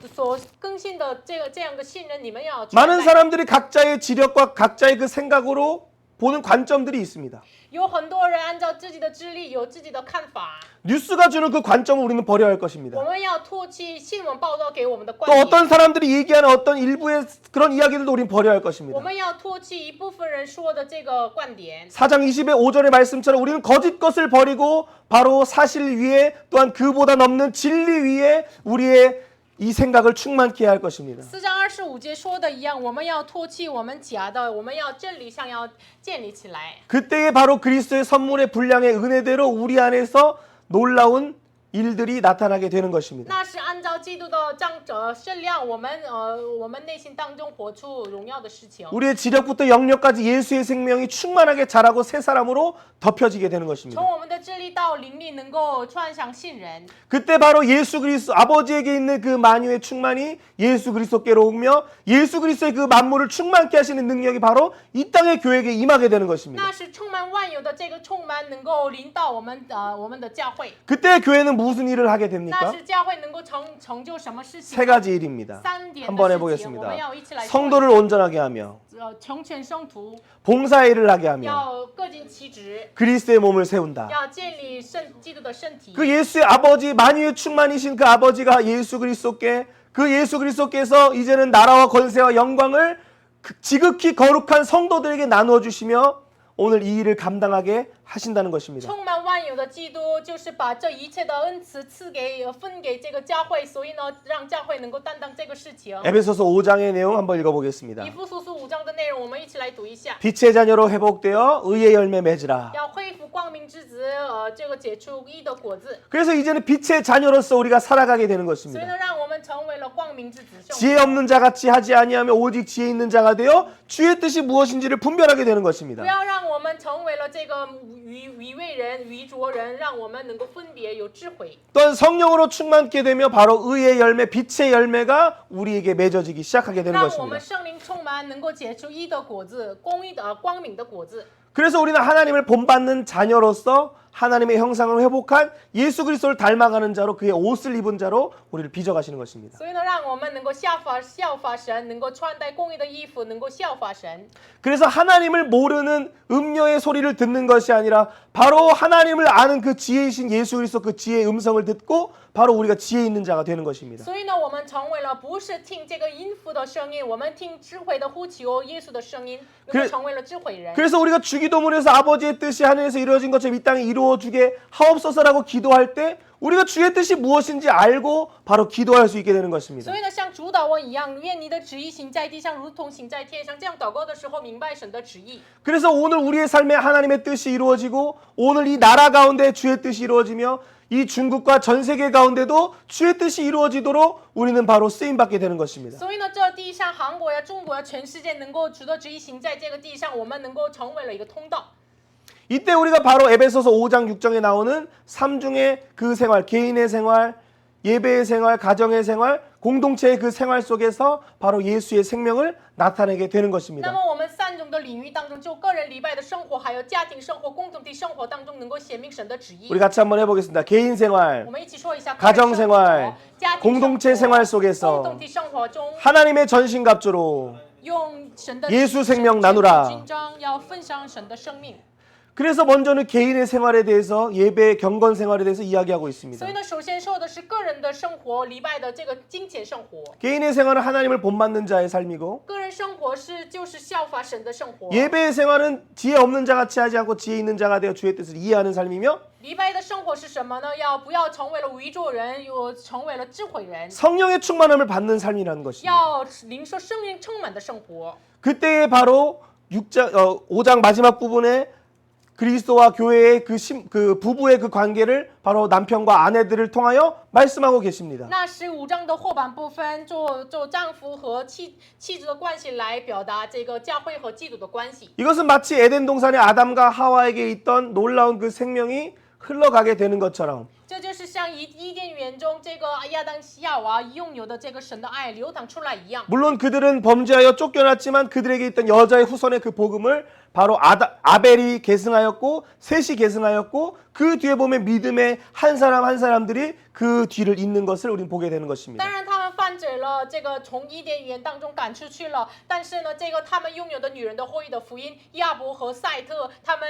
更新的这样的信任，你们要传 많은 代。 사람들이 각자의 지력과 각자의 그 생각으로 보는 관점들이 있습니다. 有很多人按照自己的智力有自己的看法， 뉴스가 주는 그 관점을 우리는 버려야 할 것입니다. 我们要脱去新闻报道给我们的 또 观 어떤 点， 사람들이 얘기하는 어떤 일부의 그런 이야기들도 우리는 버려야 할 我 것입니다. 们要脱去一部分人说的这个观点。 4장 20의 5절의 말씀처럼 우리는 거짓 것을 버리고 바로 사실 위에 또한 그보다 넘는 진리 위에 우리의 이 생각을 충만케 해야 할 것입니다. 4章25节说的一样，我们要脱去我们假的，我们要真理上要建立起来。 그때에 바로 그리스도의 선물의 분량의 은혜대로 우리 안에서 놀라운 일들이 나타나게 되는 것입니다. 那是按照基督的圣量，我们内心当中活出荣耀的事情。 우리의 지력부터 영역까지 예수의 생명이 충만하게 자라고 새 사람으로 덮여지게 되는 것입니다. 从我们的智力到灵力，能够穿上信人。 그때 바로 예수 그리스도 아버지에게 있는 그 만유의 충만이 예수 그리스도께로 오며 예수 그리스도의 그 만물을 충만케 하시는 능력이 바로 이 땅의 교회에게 임하게 되는 것입니다. 那是充满万有的这个充满，能够临到我们的教会。 그때 교회는 무슨 일을 하게 那 됩니까? 是教会能够成就什么事情 세 呢？ 가지 일입니다. 3点 한번 的事情，我 해보겠습니다. 们要一起来做。 성도를 온전하게 하며 成全圣徒， 봉사의 일을 하게 하며 要各尽其职， 그리스도의 몸을 세운다. 要建立基督的身体。 그 예수의 아버지 만유의 충만이신 그 아버지가 예수 그리스도께 그 예수 그리스도께서 이제는 나라와 권세와 영광을 지극히 거룩한 성도들에게 나누어 주시며 오늘 이 일을 감당하게 하신다는 것입니다. 充满万有的基督，就是把这一切的恩赐分给这个教会，所以呢，让教会能够担当这个事情。 에베소서 5장의 내용 한번 읽어보겠습니다. 以弗所书5章的内容，我们一起来读一下。 빛의 자녀로 회복되어 의의 열매 맺으라. 要恢复光明之子，这个结出义的果子。 그래서 이제는 빛의 자녀로서 우리가 살아가게 되는 所以 것입니다. 呢，让我们成为了光明之子。圣 지혜 없는 자 같이 하지 아니하며 오직 지혜 있는 자가 되어 주의 뜻이 무엇인지를 분별하게 되는 不 것입니다. 要让我们成为了这个愚昧人、愚拙人，让我们能够分别有智慧。 또한 성령으로 충만케 되며 바로 의의 열매, 빛의 열매가 우리에게 맺어지기 시작하게 되는 让我们 것입니다. 圣灵充满，能够结出义的果子，光明的果子。 그래서 우리는 하나님을 본받는 자녀로서 하나님의 형상을 회복한 예수 그리스도를 닮아가는 자로 그의 옷을 입은 자로 우리를 빚어가시는 것입니다. 所以呢，让我们能够效法神，能够穿戴公义的衣服，能够效法神。 그래서 하나님을 모르는 음녀의 소리를 듣는 것이 아니라 바로 하나님을 아는 그 지혜이신 예수 그리스도 그 지혜의 음성을 듣고 바로 우리가 지혜 있는 자가 되는 것입니다. 所以呢，我们成为了不是听这个音符的声音，我们听智慧的呼求，耶稣的声音，能够成为了智慧人。 그래서 우리가 주기도문에서 아버지의 뜻이 하늘에서 이루어진 것처럼 이 땅에 이루어주게 하옵소서라고 기도할 때 우리가 주의 뜻이 무엇인지 알고 바로 기도할 수 있게 되는 것입니다. 所以呢，像主祷文一样，愿你的旨意行在地上，如同行在天上。这样祷告的时候，明白神的旨意。 그래서 오늘 우리의 삶에 하나님의 뜻이 이루어지고 오늘 이 나라 가운데 주의 뜻이 이루어지며 이 중국과 전 세계 가운데도 주의 뜻이 이루어지도록 우리는 바로 쓰임 받게 되는 것입니다. 所以呢，这地上韩国呀、中国呀，全世界能够主的旨意行在这个地上，我们能够成为了一个通道。 이때 우리가 바로 에베소서 5장 6장에 나오는 삼중의 그 생활, 개인의 생활, 예배의 생활, 가정의 생활, 공동체의 그 생활 속에서 바로 예수의 생명을 나타내게 되는 那 것입니다. 么我们3种的领域当中，就个人礼拜的生活，还有家庭生活、共同体生活当中，能够显明神的旨意。 우리 같이 한번 해보겠습니다. 개인 생활, 我们一起说一下 가정 생활, 家庭 공동체 생활 共 속에서 同体生活中， 하나님의 전신갑주로 用神的 예수 생명 나누라. 紧张，要分享神的生命。 그래서 먼저는 개인의 생활에 대해서 예배 경건 생활에 대해서 이야기하고 所 있습니다. 以呢，首先说的是个人的生活，礼拜的这个金钱生活。 개인의 생활은 하나님을 본받는 자의 삶이고 个人生活就是效法神的生活。 예배의 생활은 지혜 없는 자 같이 하지 않고 지혜 있는 자가 되어 주의 뜻을 이해하는 삶이며 礼拜的生活是什么呢？不要成为了愚拙人，又成为了智慧人， 성령의 충만함을 받는 삶이라는 것입니다. 要领受生命充满的生活。 그때에 바로 5장 마지막 부분에 그리스도와 교회의 그 부부의 그 관계를 바로 남편과 아내들을 통하여 말씀하고 계십니다. 那15章的后半部分，就丈夫和妻子的关系来表达这个教会和基督的关系。 이것은 마치 에덴 동산의 아담과 하와에게 있던 놀라운 그 생명이 흘러가게 되는 것처럼 这就是像伊甸园中这个亚当夏娃拥有的这个神的爱流淌出来一样。 물론 그들은 범죄하여 쫓겨났지만 그들에게 있던 여자의 후손의 그 복음을 바로 아벨이 계승하였고 셋이 계승하였고 그 뒤에 보면 믿음의 한 사람 한 사람들이 그 뒤를 잇는 것을 우리는 보게 되는 것입니다. 当然，他们犯罪了，这个从伊甸园当中赶出去了。但是呢，这个他们拥有的女人的后裔的福音，亚伯和赛特，他们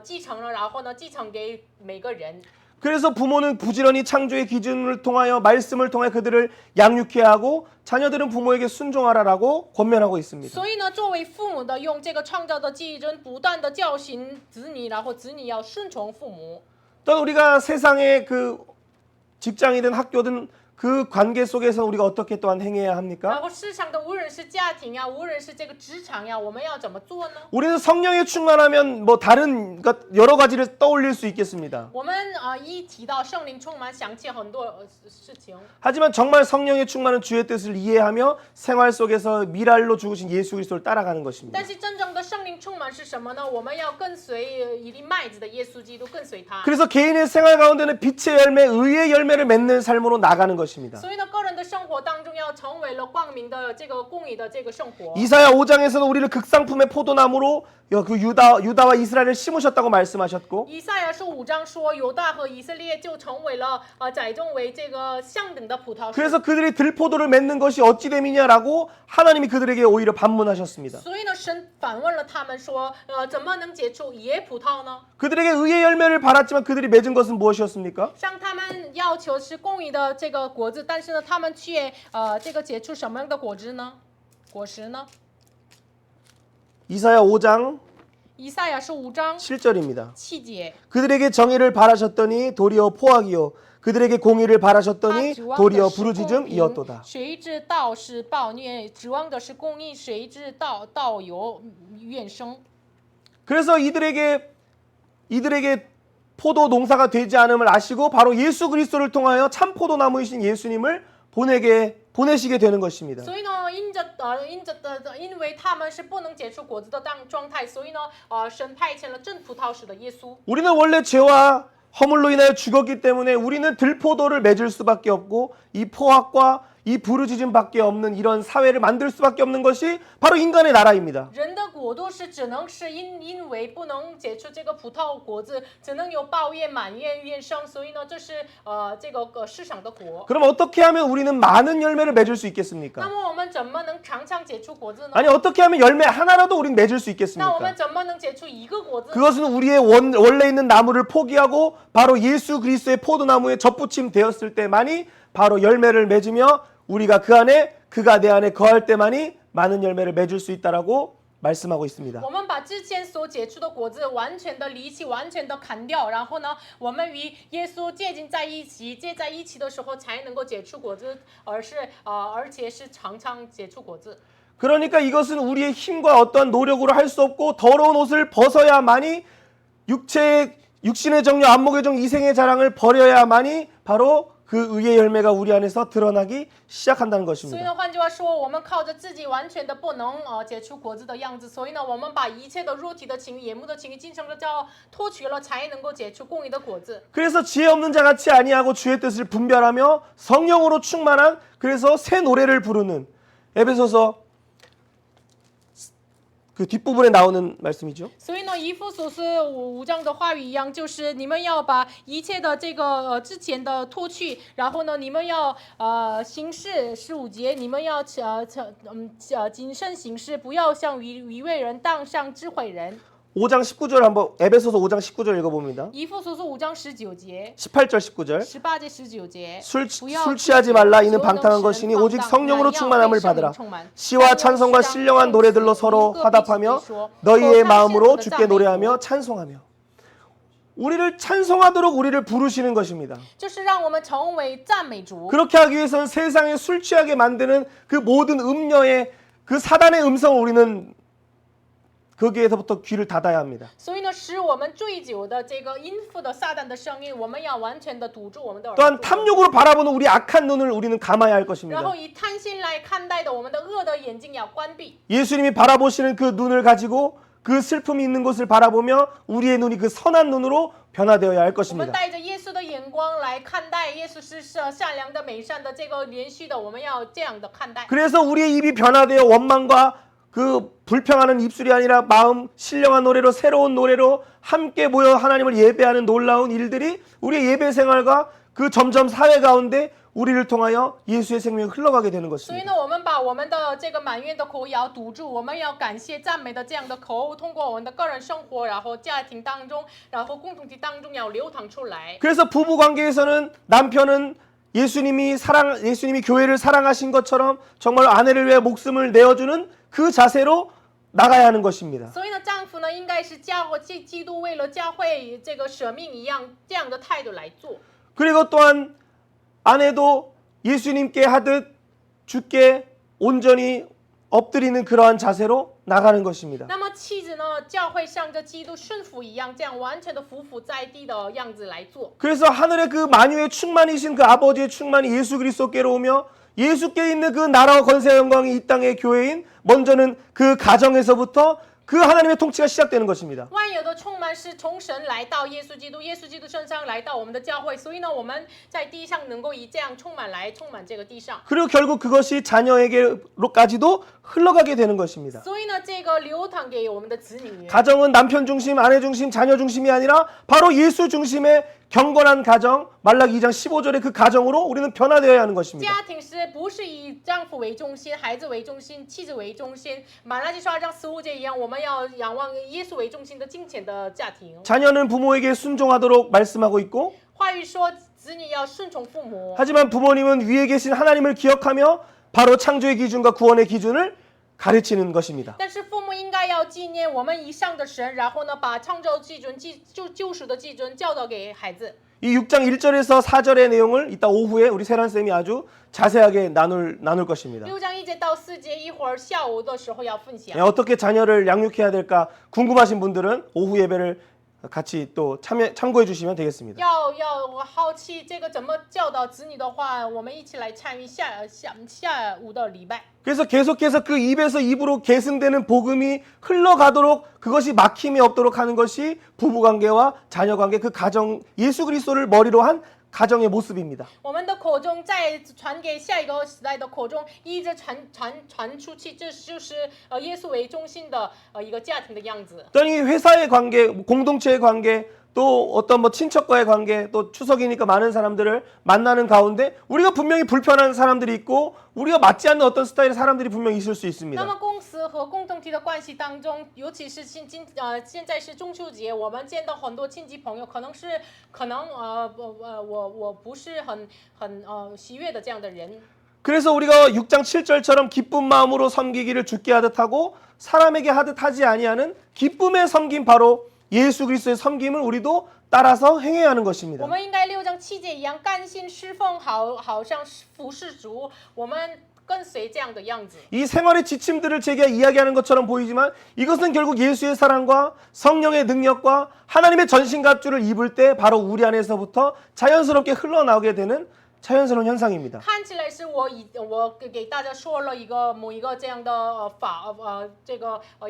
继承了，然后呢，继承给每个人。 그래서 부모는 부지런히 창조의 기준을 통하여 말씀을 통해 그들을 양육해야 하고 자녀들은 부모에게 순종하라라고 권면하고 있습니다. 所以呢，作为父母的，用这个创造的基准，不断的教训子女，然后子女要顺从父母。 또 우리가 세상의 그 직장이든 학교든 그 관계 속에서 우리가 어떻게 또한 행해야 然 합니까? 后世上的无论是家庭呀，无论是这个职场呀，我们要怎么做呢？ 우리는 성령에 충만하면 뭐 다른 여러 가지를 떠올릴 수 있겠습니다. 我们一提到圣灵充满，想起很多事情。 하지만 정말 성령의 충만은 주의 뜻을 이해하며 생활 속에서 미랄로 죽으신 예수 그리스도를 따라가는 것입니다. 但是真正的圣灵充满是什么呢？我们要跟随一粒麦子的耶稣基督，跟随他。 그래서 개인의 생활 가운데는 빛의 열매, 의의 열매를 맺는 삶으로 나가는 것입니다. 所以呢，个人的生活当中要成为了光明的这个公义的这个生活。 이사야 5장에서는 우리를 극상품의 포도나무로 그 유다와 이스라엘을 심으셨다고 말씀하셨고 以赛亚书5章说，犹大和以色列就成为了栽种为这个相等的葡萄树。 그래서 그들이 들포도를 맺는 것이 어찌 됨이냐라고 하나님이 그들에게 오히려 반문하셨습니다. 所以呢，神反问了他们说，怎么能结出野葡萄呢？ 그들에게 의의 열매를 바랐지만 그들이 맺은 것은 무엇이었습니까? 向他们要求是公义的这个果子，但是呢，他们却这个结出什么样的果实呢？ 이사야 5장 以赛亚书5章 7절입니다. 7节。 그들에게 정의를 바라셨더니 도리어 포악이요 그들에게 공의를 바라셨더니 他指望 도리어 的是公 부르짖음이었도다. 平，谁知道是暴虐？指望的是公义，谁知道有怨声？ 그래서 이들에게 포도 농사가 되지 않음을 아시고 바로 예수 그리스도를 통하여 참 포도나무이신 예수님을 보내시게 되는 것입니다. 所以呢，因为他们是不能结出果子的状态，所以呢，神派遣了真葡萄树的耶稣。 우리는 원래 죄와 허물로 인하여 죽었기 때문에 우리는 들포도를 맺을 수밖에 없고 이 포악과 이 부르짖음밖에 없는 이런 사회를 만들 수밖에 없는 것이 바로 인간의 나라입니다. 人的国度是只能是因为不能结出这个葡萄果子，只能有抱怨、埋怨、怨声，所以呢，这是这个世上的国。 그럼 어떻게 하면 우리는 많은 열매를 맺을 수 那 있겠습니까? 么我们怎么能常常结出果子呢？ 아니 어떻게 하면 열매 하나라도 우리는 맺을 수 那我 있겠습니까? 们怎么能结出一个果子？ 그것은 우리의 원래 있는 나무를 포기하고 바로 예수 그리스도의 포도나무에 접붙임 되었을 때만이 바로 열매를 맺으며 우리가 그 안에 그가 내 안에 거할 때만이 많은 열매를 맺을 수 있다라고 말씀하고 있습니다. 我们把之前所结出的果子完全的离弃，完全的砍掉，然后呢，我们与耶稣接在一起的时候，才能够结出果子，而且是常常结出果子。 그러니까 이것은 우리의 힘과 어떠한 노력으로 할 수 없고 더러운 옷을 벗어야만이 육체의 육신의 정욕, 안목의 정, 이생의 자랑을 버려야만이 바로 그 의의 열매가 우리 안에서 드러나기 시작한다는 所以 것입니다. 呢，换句话说，我们靠着自己完全的不能结出果子的样子，所以呢，我们把一切的肉体的情欲、眼目的情欲、精神的骄傲脱去了，才能够结出公义的果子。 그래서 지혜 없는 자 같이 아니하고 주의 뜻을 분별하며 성령으로 충만한 그래서 새 노래를 부르는 에베소서 그 뒷부분에 나오는 말씀이죠. 所以呢，以弗所书5章的话语一样，就是你们要把一切的这个之前的脱去，然后呢，你们要行事15节，你们要谨慎行事，不要像愚昧人当上智慧人。 5장 19절 한번 에베소서 5장 19절 읽어봅니다. 以弗所书5章19节、 18절 19절 18节、19节。 술 취하지 말라 이는 방탕한 것이니 오직 성령으로 충만함을 받으라. 시와 찬송과 신령한 노래들로 서로 화답하며 너희의 마음으로 주께 노래하며 찬송하며. 우리를 찬송하도록 우리를 부르시는 것입니다. 就是让我们成为赞美主。 그렇게 하기 위해서는 세상에 술 취하게 만드는 그 모든 음녀의 그 사단의 음성을 우리는 거기에서부터 귀를 닫아야 합니다. 所以呢，使我们醉酒的这个阴附的撒旦的声音，我们要完全的堵住我们的耳朵。 또한 탐욕으로 바라보는 우리 악한 눈을 우리는 감아야 할 然 것입니다. 后以贪心来看待的我们的恶的眼睛要关闭。 예수님이 바라보시는 그 눈을 가지고 그 슬픔이 있는 곳을 바라보며 우리의 눈이 그 선한 눈으로 변화되어야 할 我们 것입니다. 带着耶稣的眼光来看待，耶稣是善良的、美善的，这个连续的，我们要这样的看待。 그래서 우리의 입이 변화되어 원망과 그 불평하는 입술이 아니라 마음 신령한 노래로 새로운 노래로 함께 모여 하나님을 예배하는 놀라운 일들이 우리의 예배 생활과 그 점점 사회 가운데 우리를 통하여 예수의 생명이 흘러가게 되는 所以 것입니다. 呢，我们把我们的这个埋怨的口也要堵住，我们要感谢赞美的这样的口，通过我们的个人生活，然后家庭当中，然后共同体当中要流淌出来。 그래서 부부 관계에서는 남편은 예수님이 교회를 사랑하신 것처럼 정말 아내를 위해 목숨을 내어주는 그 자세로 나가야 하는 것입니다. 所以呢，丈夫呢应该是基督为了教会这个舍命一样这样的态度来做。 그리고 또한 아내도 예수님께 하듯 주께 온전히 엎드리는 그러한 자세로 나가는 것입니다. 那么妻子呢，教会向着基督顺服一样，这样完全的匍匐在地的样子来做。 그래서 하늘의 그 만유의 충만이신 그 아버지의 충만이 예수 그리스도께로 오며 예수께 있는 그 나라와 권세와 영광이 이 땅의 교회인 먼저는 그 가정에서부터 그 하나님의 통치가 시작되는 것입니다. 万有的充满是从神来到耶稣基督，耶稣基督身上来到我们的教会，所以呢，我们在地上能够以这样充满这个地上。 그리고 결국 그것이 자녀에게로까지도 흘러가게 되는 것입니다. 所以呢，这个流淌给我们的子女。 가정은 남편 중심, 아내 중심, 자녀 중심이 아니라 바로 예수 중심의 경건한 가정, 말라기 2장 15절의 그 가정으로 우리는 변화되어야 하는 것입니다. 家庭不是以丈夫为中心、孩子为中心、妻子为中心，马拉基书2章15节一样，我们要仰望耶稣为中心的金钱的家庭。 자녀는 부모에게 순종하도록 말씀하고 있고 话语说，子女要顺从父母。 하지만 부모님은 위에 계신 하나님을 기억하며 바로 창조의 기준과 구원의 기준을 가르치는 것입니다. 但是父母应该要纪念我们以上的神，然后呢，把创造基准、救赎的基准教导给孩子。 이 6장 1절에서 4절의 내용을 이따 오후에 우리 세란쌤이 아주 자세하게 나눌 것입니다. 6章1节到4节，一会儿下午的时候要分享。 어떻게 자녀를 양육해야 될까 궁금하신 분들은 오후 예배를 같이 또 참고해 주시면 되겠습니다. 要好奇这个怎么教导子女的话，我们一起来参与下午的礼拜。 그래서 계속해서 그 입에서 입으로 계승되는 복음이 흘러가도록 그것이 막힘이 없도록 하는 것이 부부관계와 자녀관계 그 가정 예수 그리스도를 머리로 한 가정의 모습입니다. 我们的口中再传给下一个时代的口中，一直传出去，这就是耶稣为中心的一个家庭的样子。 또한 이 회사의 관계, 공동체의 관계, 또 어떤 뭐 친척과의 관계, 또 추석이니까 많은 사람들을 만나는 가운데 우리가 분명히 불편한 사람들이 있고 우리가 맞지 않는 어떤 스타일의 사람들이 분명히 있을 수 那 있습니다. 么公司和共同体的关系当中，尤其是现在是中秋节，我们见到很多亲戚朋友，可能我不是很喜悦的这样的人。 그래서 우리가 6장 7절처럼 기쁜 마음으로 섬기기를 주께 하듯 하고 사람에게 하듯 하지 아니하는 기쁨의 섬김 바로 예수 그리스도의 섬김을 우리도 따라서 행해야 하는 것입니다. 我们应该6章7节一样甘心侍奉，好像服侍主。我们跟随这样的样子。 이 생활의 지침들을 제가 이야기하는 것처럼 보이지만 이것은 결국 예수의 사랑과 성령의 능력과 하나님의 전신갑주를 입을 때 바로 우리 안에서부터 자연스럽게 흘러나오게 되는 자연스러운 현상입니다. 看起来是我给大家说了某一个这样的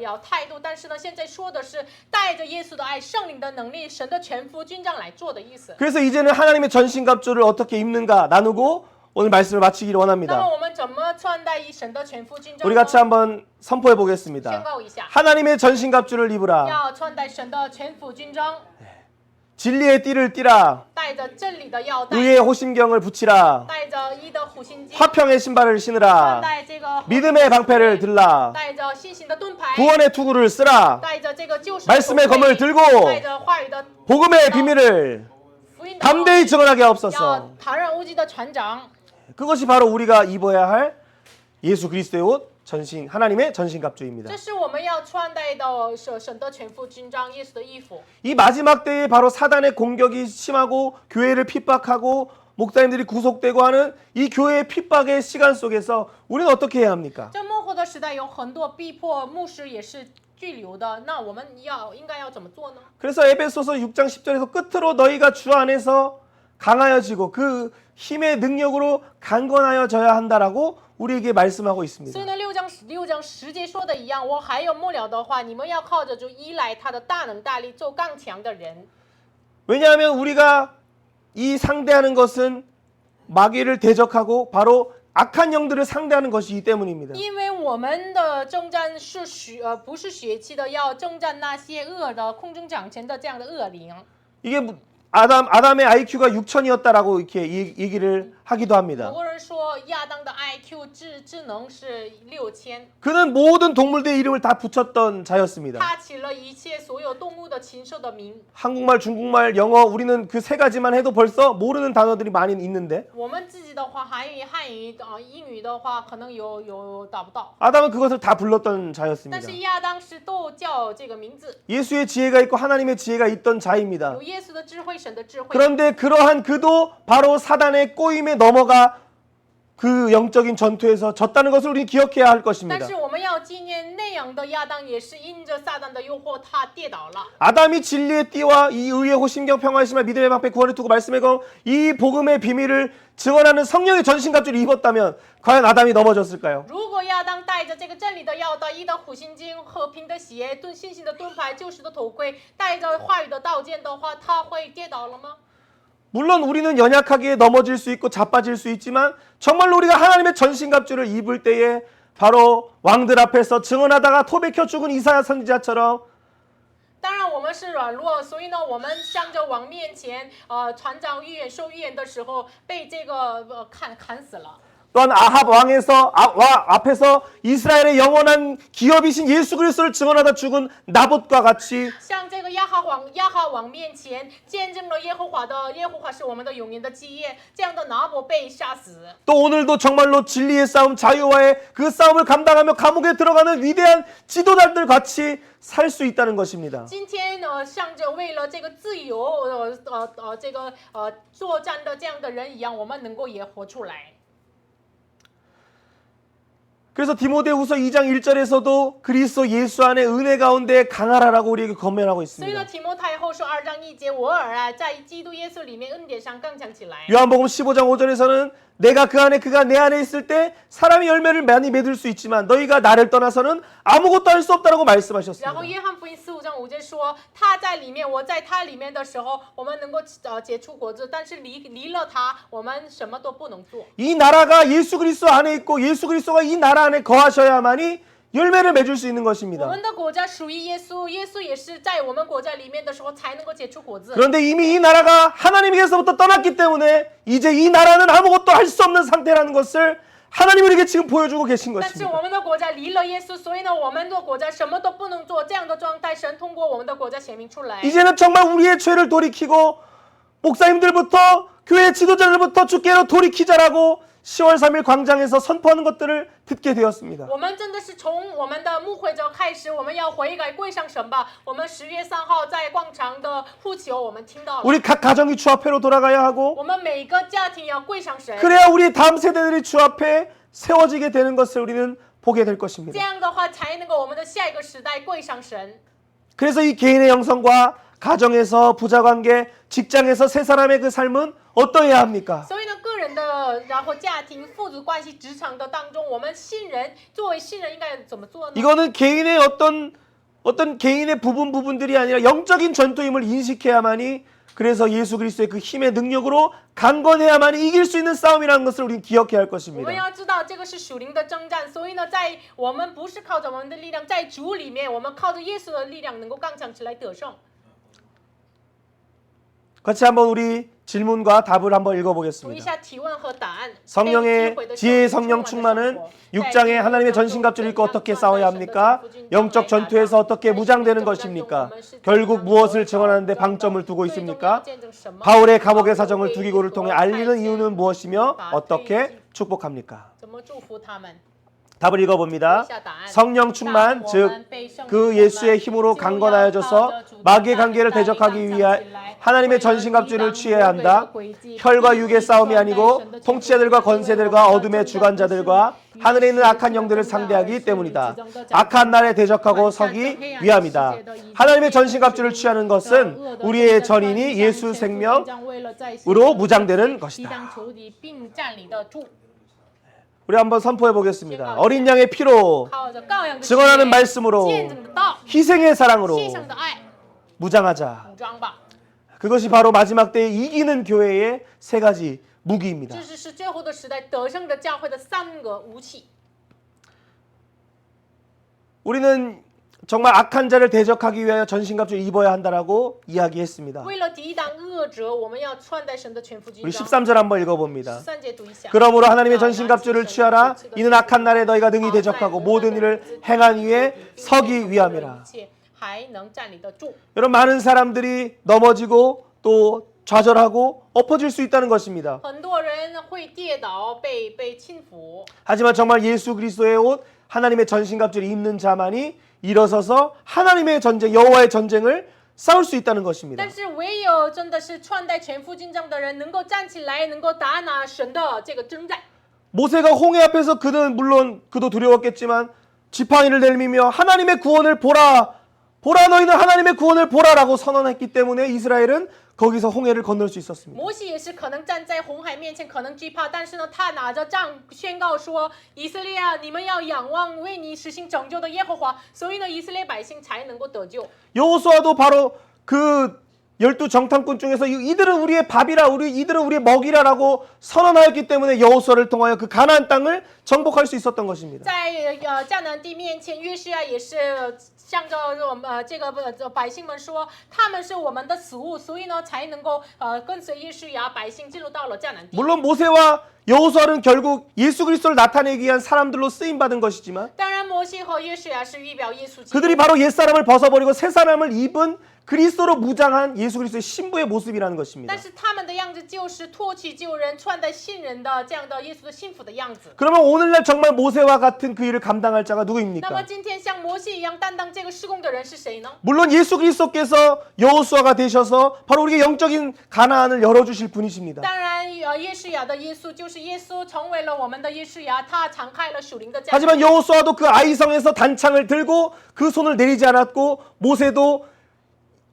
要态度，但是呢，现在说的是带着耶稣的爱、圣灵的能力、神的全副军装来做的意思。 그래서 이제는 하나님의 전신갑주를 어떻게 입는가 나누고 오늘 말씀을 마치기를 那 원합니다. 么我们怎么穿戴神的全副军装 우리 呢？ 같이 한번 선포해 宣 보겠습니다. 告一下， 하나님의 전신갑주를 입으라. 要穿戴神的全副军装， 진리의 띠를 띠라. 带着真理的腰带， 의의 호심경을 붙이라. 带着义的护心镜， 화평의 신발을 穿 신으라. 戴这个 믿음의 방패를 들라. 带着信心的盾牌， 구원의 투구를 쓰라. 带着这个救赎的 말씀의 头盔 검을 들고 带着话语的 복음의 비밀을 福音的 담대히 증언하게 要 하옵소서. 坦然无惧的船长。 그것이 바로 우리가 입어야 할 예수 그리스도의 옷, 하나님의 전신갑주입니다. 这是我们要穿戴的神的全副军装，耶稣的衣服。 이 마지막 때에 바로 사단의 공격이 심하고 교회를 핍박하고 목사님들이 구속되고 하는 이 교회의 핍박의 시간 속에서 우리는 어떻게 해야 합니까? 这幕后的时代有很多逼迫，牧师也是拘留的，那我们应该要怎么做呢？ 그래서 에베소서 6장 10절에서 끝으로 너희가 주 안에서 강하여지고 그 힘의 능력으로 강건하여져야 한다라고 우리에게 말씀하고 있습니다. 所以呢，六章10节说的一样，我还有末了的话，你们要靠着主依赖他的大能大力，做刚强的人。 왜냐하면 우리가 이 상대하는 것은 마귀를 대적하고 바로 악한 영들을 상대하는 것이기 때문입니다. 因为我们的征战不是血气的，要征战那些恶的空中掌权的这样的恶灵。 이게 아담의 IQ가 6천이었다라고 이렇게 얘기를 하기도 합니다. 很多人说亚当的 IQ 智能是6000， 그는 모든 동물들의 이름을 다 붙였던 자였습니다. 他起了一切所有动物的禽兽的名。 한국말, 중국말, 영어 우리는 그 세 가지만 해도 벌써 모르는 단어들이 많이 있는데 我们自己的话，汉语、英语的话，可能有达不到。 아담은 그것을 다 불렀던 但 자였습니다. 是亚当是都叫这个名字， 예수의 지혜가 있고 하나님의 지혜가 있던 자입니다. 有耶稣的智慧、神的智慧。 그런데 그러한 그도 바로 사단의 꼬임에 넘어가 그 영적인 전투에서 졌다는 것을 우리는 기억해야 할 但 것입니다. 是我们要纪念那样的亚当也是因着撒旦的诱惑，他跌倒了。 아담이 진리의 띠와 이 의의 호심경 평화의 신발 믿음의 방패 구원의 투구 말씀의 검 이 복음의 비밀을 증언하는 성령의 전신갑주를 입었다면 과연 아담이 넘어졌을까요? 如果亚当带着这个真理的腰带、义的护心镜、和平的鞋、信心的盾牌、救赎的头盔，带着话语的刀剑的话，他会跌倒了吗？ 물론 우리는 연약하게 넘어질 수 있고 자빠질 수 있지만 정말로 우리가 하나님의 전신갑주를 입을 때에 바로 왕들 앞에서 증언하다가 토백혀 죽은 이사야 선지자처럼 当然，我们是软弱，所以呢，我们向着王面前，传讲预言、受预言的时候，被这个砍死了。 또한 아합 왕에서 앞에서 이스라엘의 영원한 기업이신 예수 그리스도를 증언하다 죽은 나봇과 같이 像这个亚哈王面前见证了耶和华是我们的永远的基业，这样的拿伯被杀死。 또 오늘도 정말로 진리의 싸움 자유와의 그 싸움을 감당하며 감옥에 들어가는 위대한 지도자들 같이 살 수 있다는 것입니다. 今天向着为了这个自由作战的这样的人一样，我们能够也活出来。 그래서 디모데후서 2장 1절에서도 그리스도 예수 안에 은혜 가운데 강하라라고 우리에게 권면하고 所以呢， 있습니다. 提摩太后书2章1节，我儿啊，在基督耶稣里面恩典上刚强起来。 요한복음 15장 5절에서는 내가 그 안에 그가 내 안에 있을 때 사람이 열매를 많이 맺을 수 있지만 너희가 나를 떠나서는 아무것도 할 수 없다라고 然后 말씀하셨습니다. 约翰福音4、5章5节说，他在里面，我在他里面的时候，我们能够结出果子，但是离了他，我们什么都不能做。 이 나라가 예수 그리스도 안에 있고 예수 그리스도가 이 나라 안에 거하셔야만이 열매를 맺을 수 있는 我 것입니다. 们的国家属于耶稣，耶稣也是在我们国家里面的时候才能够结出果子。 그런데 이미 이 나라가 하나님께서부터 떠났기 때문에 이제 이 나라는 아무것도 할 수 없는 상태라는 것을 하나님 우리에게 지금 보여주고 계신 但是 것입니다. 我们的国家离了耶稣，所以呢，我们的国家什么都不能做。这样的状态，神通过我们的国家显明出来。 이제는 정말 우리의 죄를 돌이키고 목사님들부터 교회 지도자들부터 주께로 돌이키자라고 10월 3일 광장에서 선포하는 것들을 듣게 되었습니다. 我们真的是从我们的牧会者开始，我们要悔改归向神吧。我们10月3号在广场的呼求，我们听到了。 우리 각 가정이 주 앞에로 돌아가야 하고 我们每个家庭要归向神， 그래야 우리 다음 세대들이 주 앞에 세워지게 되는 것을 우리는 보게 될 这 것입니다. 样的话才能够我们的下一个时代跪上神。 그래서 이 개인의 형성과 가정에서 부자관계, 직장에서 세 사람의 그 삶은 어떠해야 합니까? 所以呢，个人的，然后家庭、父子关系、职场的当中，我们新人作为新人应该怎么做呢？ 이거는 개인의 어떤 개인의 부분들이 아니라 영적인 전투임을 인식해야만이, 그래서 예수 그리스도의 그 힘의 능력으로 강건해야만이 이길 수 있는 싸움이라는 것을 우리는 기억해야 할 我们 것입니다. 要知道这个是属灵的征战，所以呢，在我们不是靠着我们的力量，在主里面，我们靠着耶稣的力量能够刚强起来得胜。 같이 한번 우리 질문과 답을 한번 读一 읽어보겠습니다. 下提问和答案。 성령의 지혜의 성령 충만은 6장에 하나님의 전신갑주를 입고 어떻게 싸워야 합니까? 영적 전투에서 어떻게 무장되는 것입니까? 결국 무엇을 증언하는데 방점을 두고 있습니까? 바울의 감옥의 사정을 두기고를 통해 알리는 이유는 무엇이며 어떻게 축복합니까? 怎么祝福他们？ 답을 읽어봅니다. 성령 충만, 즉 그 예수의 힘으로 강건하여져서 마귀의 관계를 대적하기 위해 하나님의 전신갑주를 취해야 한다. 혈과 육의 싸움이 아니고 통치자들과 권세들과 어둠의 주관자들과 하늘에 있는 악한 영들을 상대하기 때문이다. 악한 날에 대적하고 서기 위함이다. 하나님의 전신갑주를 취하는 것은 우리의 전인이 예수 생명으로 무장되는 것이다. 우리 한번 선포해 보겠습니다. 어린 양의 피로 증언하는 말씀으로 희생의 사랑으로 무장하자. 그것이 바로 마지막 때에 이기는 교회의 세 가지 무기입니다. 우리는 정말 악한 자를 대적하기 위하여 전신갑주를 입어야 한다라고 이야기했습니다. 우리 13절 한번 읽어봅니다. 그러므로 하나님의 전신갑주를 취하라. 이는 악한 날에 너희가 능히 대적하고 모든 일을 행한 위에 서기 위함이라. 여러분, 많은 사람들이 넘어지고 또 좌절하고 엎어질 수 있다는 것입니다. 하지만 정말 예수 그리스도의 옷, 하나님의 전신갑주를 입는 자만이 일어서서 하나님의 전쟁, 여호와의 전쟁을 싸울 수 있다는 것입니다. 모세가 홍해 앞에서 그는 물론 그도 두려웠겠지만 지팡이를 내밀며 하나님의 구원을 보라, 보라 너희는 하나님의 구원을 보라라고 선언했기 때문에 이스라엘은 거기서 홍해를 건널 수 있었습니다. 摩西也是可能站在红海面前，可能惧怕，但是呢，他拿着杖宣告说：“以色列啊，你们要仰望为你实行拯救的耶和华。”所以呢，以色列百姓才能够得救。 여호수아도 바로 그 12 정탐꾼 중에서 이들은 우리의 밥이라, 이들은 우리의 먹이라라고 선언하였기 때문에 여호수아를 통하여 그 가나안 땅을 정복할 수 있었던 것입니다. 在迦南地面前，约书亚也是向着这个百姓们说，他们是我们的食物，所以呢，才能够跟随约书亚百姓进入到了迦南地。 물론 모세와 여호수아는 결국 예수 그리스도를 나타내기 위한 사람들로 쓰임 받은 것이지만 当然，摩西和约书亚是预表耶稣基督。 그들이 바로 옛 사람을 벗어버리고 새 사람을 입은 그리스도로 무장한 예수 그리스도의 신부의 모습이라는 것입니다. 但是他们的样子就是脱去旧人，穿戴新人的这样的耶稣的幸福的样子。 그러면 오늘날 정말 모세와 같은 그 일을 감당할 자가 那么 누구입니까? 今天像摩西一样担当这个施工的人是谁呢？ 물론 예수 그리스도께서 여호수아가 되셔서 바로 우리에게 영적인 가나안을 열어주실 분이십니다. 当然，耶稣亚的耶稣就是耶稣成为了我们的耶稣亚，他敞开了属灵的家。 하지만 여호수아도 그 아이성에서 단창을 들고 그 손을 내리지 않았고 모세도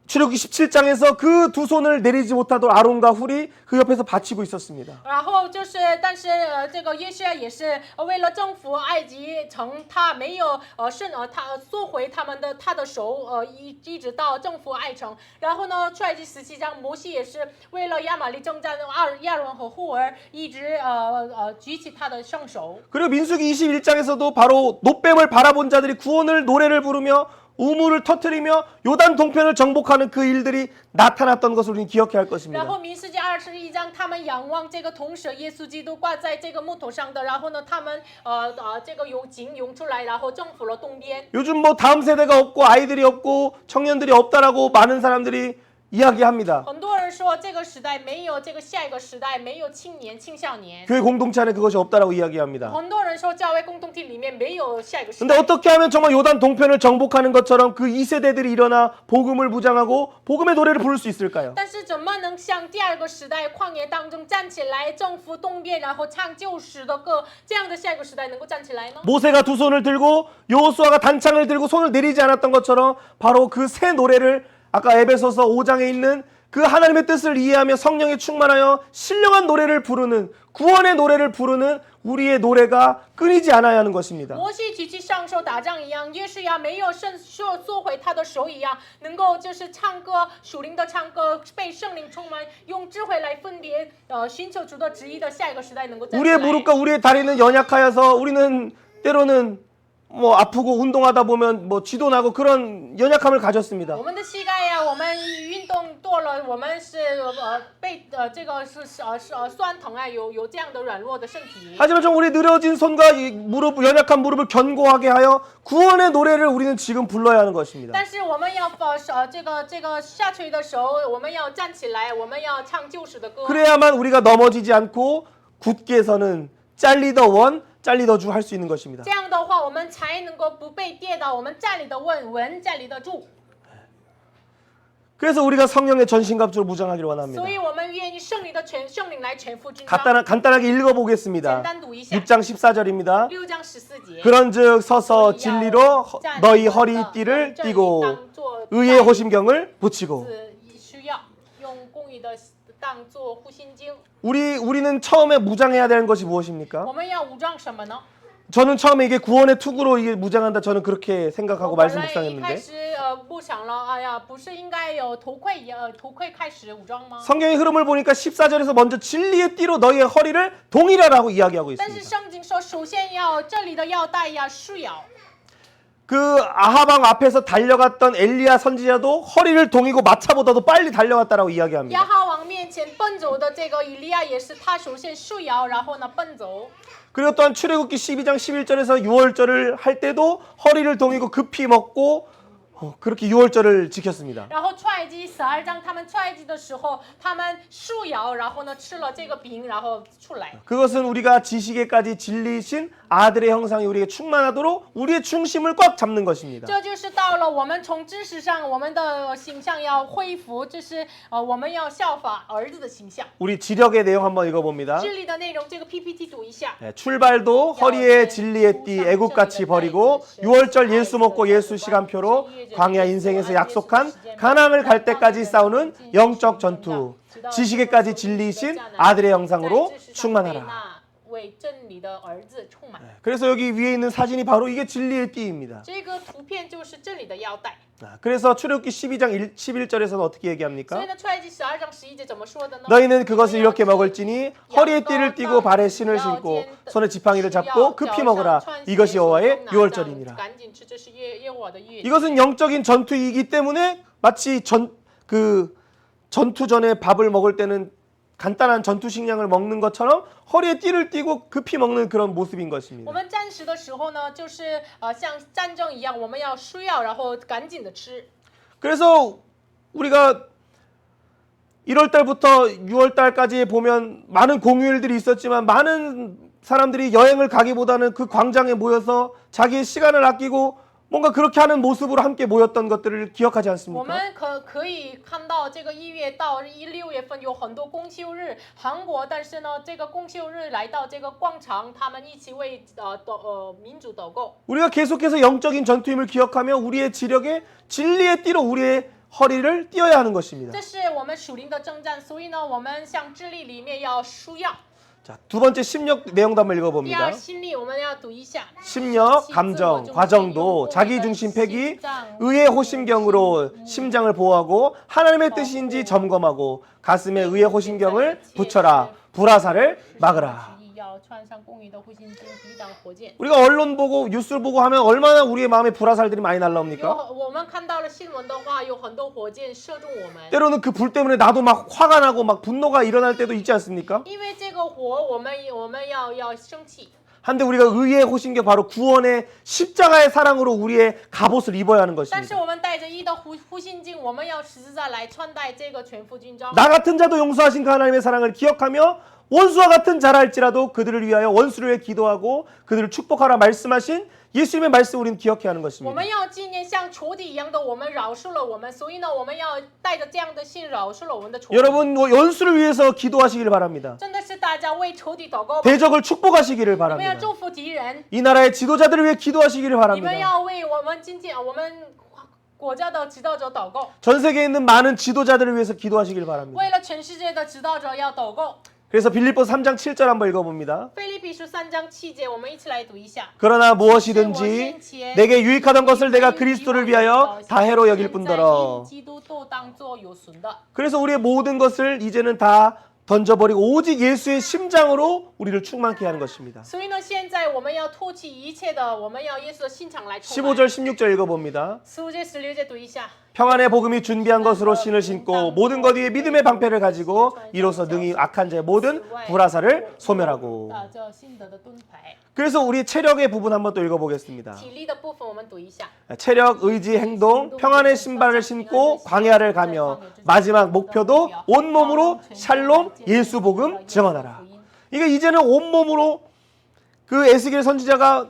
출애굽기 17장에서 그 두 손을 내리지 못하도록 아론과 훌이 그 옆에서 받치고 있었습니다. 然后就是，但是这个约书亚也是为了征服埃及城，他没有他缩回他的手，一直到征服埃城。然后呢，出埃及17章，摩西也是为了亚玛力征战，亚伦和户尔一直举起他的双手。 그리고 민수기 21장에서도 바로 노뱀을 바라본 자들이 구원을 노래를 부르며 우물을 터뜨리며 요단 동편을 정복하는 그 일들이 나타났던 것을 우리는 기억해야 할 然 것입니다. 后民世记21章，他们仰望这个铜蛇耶稣基督挂在这个木头上的，然后呢，他们这个有井涌出来，然后征服了东边。 요즘 뭐 다음 세대가 없고 아이들이 없고 청년들이 없다라고 많은 사람들이 이야기합니다. 很多人说这个时代没有这个下一个时代，没有青年青少年。 교회 공동체 안에 그것이 없다라고 이야기합니다. 很多人说教会共同体里面没有下一个时 근데 代。 어떻게 하면 정말 요단 동편을 정복하는 것처럼 그 2세대들이 일어나 복음을 무장하고 복음의 노래를 부를 수 있을까요? 但是怎么能像第二个时代旷野当中站起来，征服东边，然后唱旧时的歌，这样的下一个时代能够站起来呢？ 모세가 두 손을 들고 여호수아가 단창을 들고 손을 내리지 않았던 것처럼 바로 그 새 노래를 아까 에베소서 5장에 있는 그 하나님의 뜻을 이해하며 성령에 충만하여 신령한 노래를 부르는 구원의 노래를 부르는 우리의 노래가 끊이지 않아야 하는 것입니다. 摩西举起上手打仗一样，约书亚没有缩回他的手一样，能够就是唱歌，属灵的唱歌，被圣灵充满，用智慧来分别，寻求主的旨意的下一个时代能够站起 우리의 来。 무릎과 우리의 다리는 연약하여서 우리는 때로는 뭐 아프고 운동하다 보면 뭐 쥐도 나고 그런 연약함을 가졌습니다. 我们的膝盖呀，我们运动多了，我们是被这个是酸疼啊，有这样的软弱的身体。 하지만 좀 우리 느려진 손과 이 무릎 연약한 무릎을 견고하게 하여 구원의 노래를 우리는 지금 불러야 하는 것입니다. 但是我们要这个下垂的手，我们要站起来，我们要唱旧时的歌。 그래야만 우리가 넘어지지 않고 굳게 서는 짤리더 원, 짤리더 주 할 수 있는 것입니다. 这样的话，我们才能够不被跌倒，我们站立的稳，站立得住。 그래서 우리가 성령의 전신갑주로 무장하기를 원합니다. 所以我们愿意圣灵来全副军装。 간단하게 읽어보겠습니다. 简单读一下 6장 14절입니다. 6장 14节。 그런즉 서서 진리로 너희 허리띠를 띠고 의의 호심경을 붙이고. 需要用公义的当作护心经。 우리는 처음에 무장해야 되는 것이 무엇입니까? 我们要武装什么呢？ 저는 처음에 이게 구원의 투구로 이게 무장한다 저는 그렇게 생각하고 我 말씀 本来一开 묵상했는데 始不想了，哎呀，不是应该有头盔开始武装吗？ 성경의 흐름을 보니까 14절에서 먼저 진리의 띠로 너희의 허리를 동일하라고 이야기하고 但是 있습니다. 圣经说，首先要这里的腰带要束腰。 그 아하방 앞에서 달려갔던 엘리야 선지자도 허리를 동이고 마차보다도 빨리 달려갔다라고 亚 이야기합니다. 哈往面前奔走的这个以利亚也是，他首先束腰，然后呢奔走。 그리고 또한 출애굽기 12장 11절에서 6월절을 할 때도 허리를 동이고 급히 먹고 그렇게 6월절을 지켰습니다. 然后出埃及12章，他们出埃及的时候，他们束腰，然后呢吃了这个饼，然后出来。 그것은 우리가 지식에까지 진리신 아들의 형상이 우리에게 충만하도록 우리의 중심을 꽉 잡는 것입니다. 这就是到了我们从知识上，我们的形象要恢复，这是我们要效法儿子的形象。 우리 지력의 내용 한번 읽어봅니다. 智力的内容，这个 PPT 读一下。 네, 출발도 허리에 진리의 띠 애국같이 버리고 6월절 예수 먹고 예수 시간표로 광야 인생에서 약속한 가나안을 갈 때까지 싸우는 영적 전투 지식에까지 진리이신 아들의 형상으로 충만하라. 为真理的儿子充满。 그래서 여기 위에 있는 사진이 바로 이게 진리의 띠입니다. 这个图片就是真理的腰带。 그래서 출애굽기 12장 11절에서는 어떻게 所 얘기합니까? 以呢，出埃及12章11节怎么说的呢？ 너희는 그것을 이렇게 먹을지니 허리에 띠를 띠고 발에 신을 신고 손에 지팡이를 잡고 급히 먹으라. 이것이 여호와의 유월절이니라. 赶紧吃，这是耶和华的月。 이것은 영적인 전투이기 때문에 마치 전투 전에 밥을 먹을 때는 간단한 전투 식량을 먹는 것처럼 허리에 띠를 띠고 급히 먹는 그런 모습인 我 것입니다. 们战时的时候呢，就是像战争一样，我们要需要，然后赶紧的吃。 그래서 우리가 1월 달부터 6월 달까지 보면 많은 공휴일들이 있었지만 많은 사람들이 여행을 가기보다는 그 광장에 모여서 자기의 시간을 아끼고 뭔가 그렇게 하는 모습으로 함께 모였던 것들을 기억하지 我 않습니까? 们可以看到，这个1月到6月份有很多公休日，韩国，但是呢，这个公休日来到这个广场，他们一起为民主祷告。 우리가 계속해서 영적인 전투임을 기억하며 우리의 지력에 진리의 띠로 우리의 허리를 띄어야 하는 것입니다. 这是我们属灵的征战，所以呢，我们像智力里面要输要。 자, 두 번째 심력 내용도 한번 第 읽어봅니다. 二心力我们要读一下。 심력, 감정, 과정도 자기중심 패기, 의의 호심경으로 심장을 보호하고 하나님의 뜻인지 점검하고 가슴에 의의 호심경을 붙여라. 불화살을 막으라. 要穿上公义的护心经，抵挡火箭。 우리가 언론 보고 뉴스를 보고 하면 얼마나 우리의 마음에 불화살들이 많이 날라옵니까? 我们看到了新闻的话，有很多火箭射中我们。 때로는 그 불 때문에 나도 막 화가 나고 막 분노가 일어날 때도 있지 않습니까? 因为这个火，我们要生气。 한데 우리가 의의 호신경 바로 구원의 십자가의 사랑으로 우리의 갑옷을 입어야 하는 但是 것입니다. 我们带着义的护心镜，我们要十字架来穿戴这个全副军装。 나 같은 자도 용서하신 그 하나님의 사랑을 기억하며 원수와 같은 자라 할지라도 그들을 위하여 원수를 위해 기도하고 그들을 축복하라 말씀하신 예수님의 말씀 우리는 기억해야 하는 我 것입니다. 们要纪念像仇敌一样的我们饶恕了我们，所以呢，我们要带着这样的心饶恕了我们的仇敌。 여러분 원수를 위해서 기도하시기를 바랍니다. 真的是大家为仇敌祷告吧， 대적을 축복하시기를 你们要 바랍니다. 祝福敌人， 이 나라의 지도자들을 위해 기도하시기를 你们 바랍니다. 要为我们今天我们国家的指导者祷告， 전 세계에 있는 많은 지도자들을 위해서 기도하시기를 바랍니다. 为了全世界的指导者要祷告。 그래서 빌립보서 3장 7절 한번 읽어봅니다. 腓立比书3章7节，我们一起来读一下。 그러나 무엇이든지 내게 유익하던 것을 내가 그리스도를 위하여 다해로 여길 뿐더러. 基督都当作有损的。 그래서 우리의 모든 것을 이제는 다 던져버리고 오직 예수의 심장으로 우리를 충만케 하는 것입니다. 所以呢，现在我们要脱弃一切的，我们要耶稣的心肠来充满。 15절 16절 읽어봅니다. 15节16节读一下。 평안의 복음이 준비한 것으로 신을 신고 모든 것 위에 믿음의 방패를 가지고 이로써 능히 악한 자의 모든 불화살을 소멸하고. 这信德的盾牌。 그래서 우리 체력의 부분 한번 또 읽어보겠습니다. 体力的部分我们读一下。 체력, 의지, 행동, 평안의 신발을 신고 광야를 가며 마지막 목표도 온몸으로 샬롬, 예수 복음 증언하라. 이게 이제는 온몸으로 그 에스겔 선지자가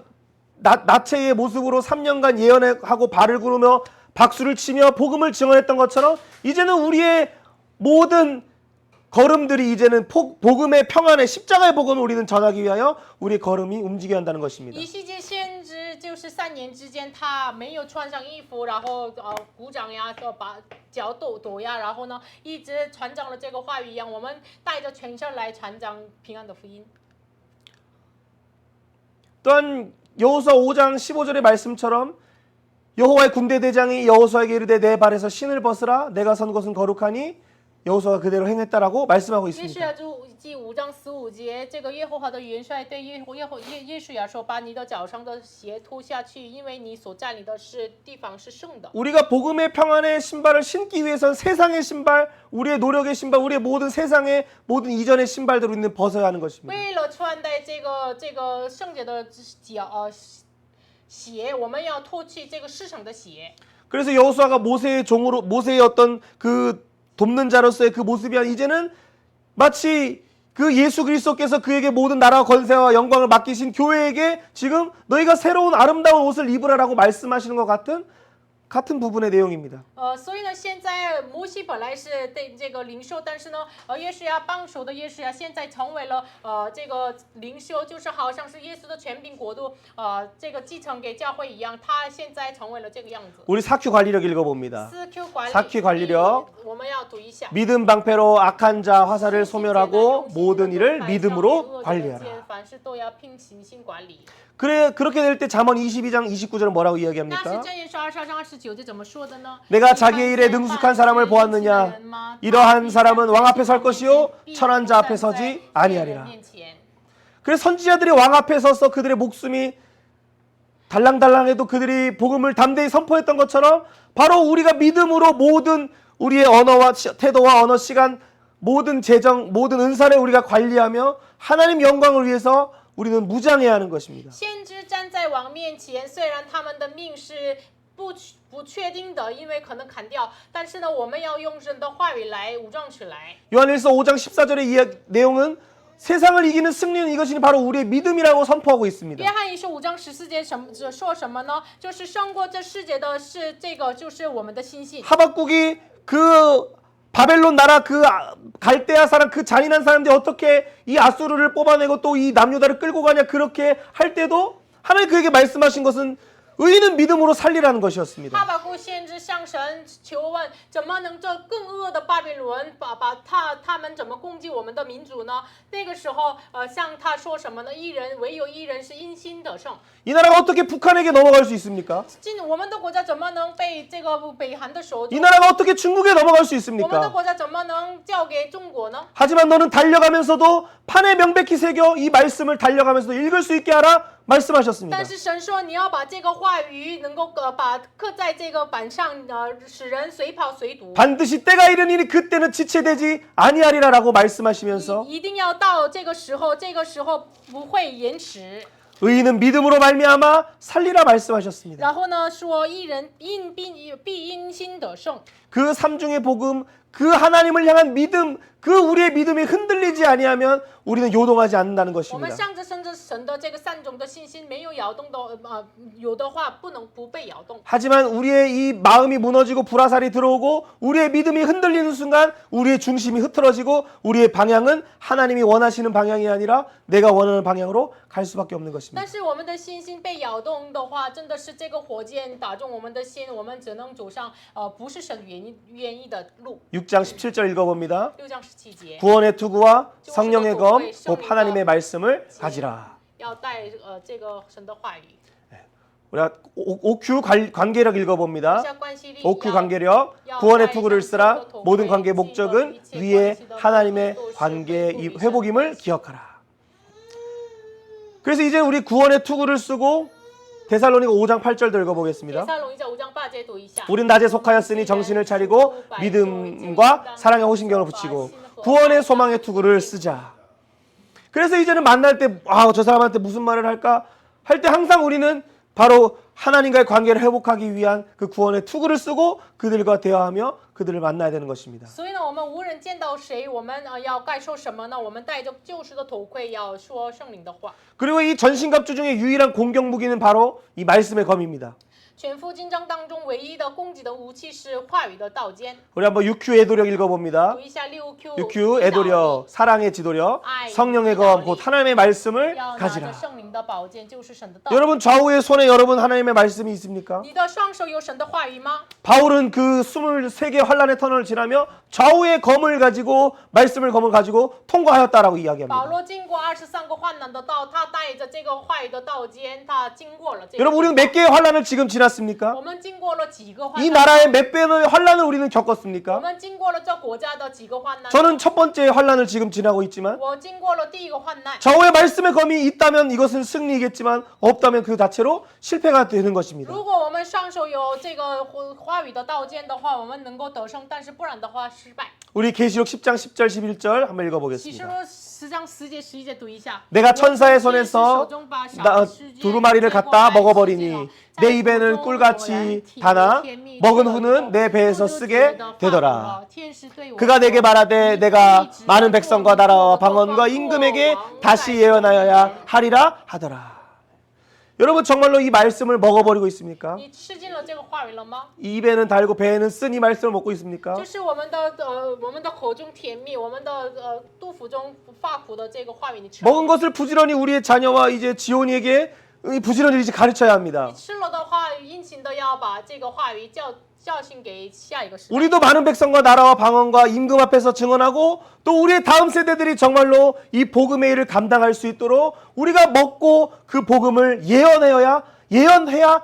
나체의 모습으로 3년간 예언하고 발을 구르며 박수를 치며 복음을 증언했던 것처럼 이제는 우리의 모든 걸음들이 이제는 복음의 평안의 십자가의 복음을 우리는 전하기 위하여 우리의 걸음이 움직여야 한다는 것입니다. 以西结先知就是3年之间，他没有穿上衣服，然后鼓掌呀，把脚抖呀，然后呢，一直传讲了这个话语一样，我们带着全身来传讲平安的福音。 또한 여호수아 5장 15절의 말씀처럼 여호와의 군대 대장이 여호수아에게 이르되 내 발에서 신을 벗으라 내가 선 곳은 거룩하니 여호수아가 그대로 행했다라고 말씀하고 约书 있습니다. 亚记5章15节，这个耶和华的元帅对耶书亚说：“把你的脚上的鞋脱下去，因为你所占领的地方是圣的。” 우리가 복음의 평안의 신발을 신기 위해선 세상의 신발, 우리의 노력의 신발, 우리의 모든 세상의 모든 이전의 신발들을 우리는 벗어야 하는 것입니다. 为了穿戴这个圣洁的鞋，我们要脱去这个世上的鞋。 그래서 여호수아가 모세의 종으로 모세의 어떤 그 돕는 자로서의 그 모습이 아니라 이제는 마치 그 예수 그리스도께서 그에게 모든 나라와 권세와 영광을 맡기신 교회에게 지금 너희가 새로운 아름다운 옷을 입으라라고 말씀하시는 것 같은 부분의 내용입니다. 所以呢，现在摩西本来是对这个领袖，但是呢，耶稣亚帮手的耶稣亚现在成为了这个领袖，就是好像是耶稣的权柄国度，这个继承给教会一样，他现在成为了这个样子。 우리 사큐 관리력 읽어봅니다. 4Q 관리력， 我们要读一下。 믿음 방패로 악한 자 화살을 소멸하고 모든 일을 믿음으로 관리하라. 凡事都要凭信心管理。 그래 그렇게 될 때 잠언 22장 29절은 뭐라고 那是 이야기합니까? 箴言12章29节怎么说的呢？ 내가 자기의 일에 능숙한 사람을 보았느냐? 이러한 사람은 왕 앞에 설 것이요 천한 자 앞에 서지 아니하리라. 그래서 선지자들이 왕 앞에 서서 그들의 목숨이 달랑달랑해도 그들이 복음을 담대히 선포했던 것처럼 바로 우리가 믿음으로 모든 우리의 언어와 태도와 언어 시간 모든 재정 모든 은사를 우리가 관리하며 하나님 영광을 위해서 우리는 무장해야 하는 것입니다. 先知站在王面前，虽然他们的命是不确定的，因为可能砍掉，但是呢，我们要用神的话语来武装起来。 요한일서 5장 14절의 내용은 세상을 이기는 승리는 이것이 바로 우리의 믿음이라고 선포하고 있습니다. 约翰一书5章14节说什么呢？就是胜过这世界的是这个，就是我们的心性。 하박국이 그 바벨론 나라 그 갈대아 사람 그 잔인한 사람들이 어떻게 이 아수르를 뽑아내고 또 이 남유다를 끌고 가냐 그렇게 할 때도 하나님 그에게 말씀하신 것은 의인은 믿음으로 살리라는 것이었습니다. 哈巴谷先知向神求问，怎么能这更恶的巴比伦把他们怎么攻击我们的民族呢？那个时候，向他说什么呢？唯有一人是因心得胜。 이 나라가 어떻게 북한에게 넘어갈 수 있습니까? 我们的国家怎么能被这个北韩的手 이 나라가 어떻게 중국에 넘어갈 수 我们的 있습니까? 国家怎么能交给中国呢？ 하지만 너는 달려가면서도 판에 명백히 새겨 이 말씀을 달려가면서도 읽을 수 있게 하라 말씀하셨습니다. 但是神说你要把这个话语能够把刻在这个板上，使人随跑随读。 반드시 때가 이르니 그때는 지체되지 아니하리라라고 말씀하시면서 一定要到这个时候，这个时候不会延迟。 의인은 믿음으로 말미암아 살리라 말씀하셨습니다. 然后呢，说一人必因心得胜。 그 삼중의 복음, 그 하나님을 향한 믿음, 그 우리의 믿음이 흔들리지 아니하면 우리는 요동하지 않는다는 我们 것입니다. 向着神的这个善种的信心没有摇动的，有的话不被摇动。 하지만 우리의 이 마음이 무너지고 불화살이 들어오고 우리의 믿음이 흔들리는 순간 우리의 중심이 흐트러지고 우리의 방향은 하나님이 원하시는 방향이 아니라 내가 원하는 방향으로 갈 수밖에 없는 것입니다. 但是我们的信心被摇动的话，真的是这个火箭打中我们的心，我们只能走上不是神愿意的路。 6장 17절 읽어봅니다. 6章17节， 구원의 투구와 성령의 검, 곧 하나님의 말씀을 가지라. 要带这个神的话语。 우리가 OQ 관계력 읽어봅니다. 下关系力 OQ 관계력, 구원의 투구를 쓰라. 모든 관계의 목적은 위에 하나님의 관계의 회복임을 기억하라. 그래서 이제 우리 구원의 투구를 쓰고 데살로니가 5장 8절도 읽어보겠습니다. 帖撒罗尼迦5章8节读一下。 우린 낮에 속하였으니 정신을 차리고 믿음과 사랑의 호신경을 붙이고 구원의 소망의 투구를 쓰자. 그래서 이제는 만날 때 저 사람한테 무슨 말을 할까 할 때 항상 우리는 바로 하나님과의 관계를 회복하기 위한 그 구원의 투구를 쓰고 그들과 대화하며 그들을 만나야 되는 것입니다. 所以呢，我们无论见到谁，我们要感受什么呢？我们戴着救赎的头盔，要说圣灵的话。 그리고 이 전신갑주 중에 유일한 공격 무기는 바로 이 말씀의 검입니다. 全副金章当中唯一的攻击的武器是话语的刀尖。 우리 한번 6Q 애도력 읽어봅니다. 读一下6Q6Q 애도력, 사랑의 지도력, 성령의 검, 곧 하나님의 말씀을 要拿着 가지라. 圣灵的宝剑，就是神的道。 여러분 좌우의 손에 여러분 하나님의 말씀이 있습니까? 你的双手有神的话语吗？ 바울은 그 23개 환란의 터널을 지나며 좌우의 검을 가지고 말씀을 검을 가지고 통과하였다라고 保 이야기합니다. 罗经过23个患难的道，他带着这个话语的刀尖，他经过了这个。 여러분 우리는 몇 개의 환란을 지금 我 지났습니까? 们经过了几个患 이 难？ 나라의 몇 배의 환란을 우리는 我 겪었습니까? 们经过了这国家的几个患难？ 저는 첫 번째 환란을 지금 지나고 있지만 我经过了第一个患难。 좌우의 말씀의 검이 있다면 이것은 승리이겠지만 없다면 그 자체로 실패가 되는 것입니다. 如果我们上手有这个话语的刀剑的话，我们能够得胜；但是不然的话，失败。 우리 계시록 10장 10절 11절 한번 启示 읽어보겠습니다. 录10章10节11节读一下。 내가 천사의 손에서 手中把 두루마리를 갖다 먹어버리니 내 입에는 꿀같이 다나 먹은 후는 내 배에서 쓰게 되더라. 그가 내게 말하되 내가 많은 백성과 나라와 방언과 임금에게 다시 예언하여야 하리라 하더라. 여러분 정말로 이 말씀을 먹어버리고 있습니까? 你吃进了这个话语了吗？ 이 입에는 달고 배에는 쓴 이 말씀을 먹고 있습니까? 就是我们的口中甜蜜，我们的肚腹中发苦的这个话语，你吃了 먹은 것을 부지런히 우리의 자녀와 이제 지온이에게 부지런히 이제 가르쳐야 합니다. 你吃了的话，殷勤的要把这个话语教训给下一个时代。 우리도 많은 백성과 나라와 방언과 임금 앞에서 증언하고 또 우리의 다음 세대들이 정말로 이 복음의 일을 감당할 수 있도록 우리가 먹고 그 복음을 예언해야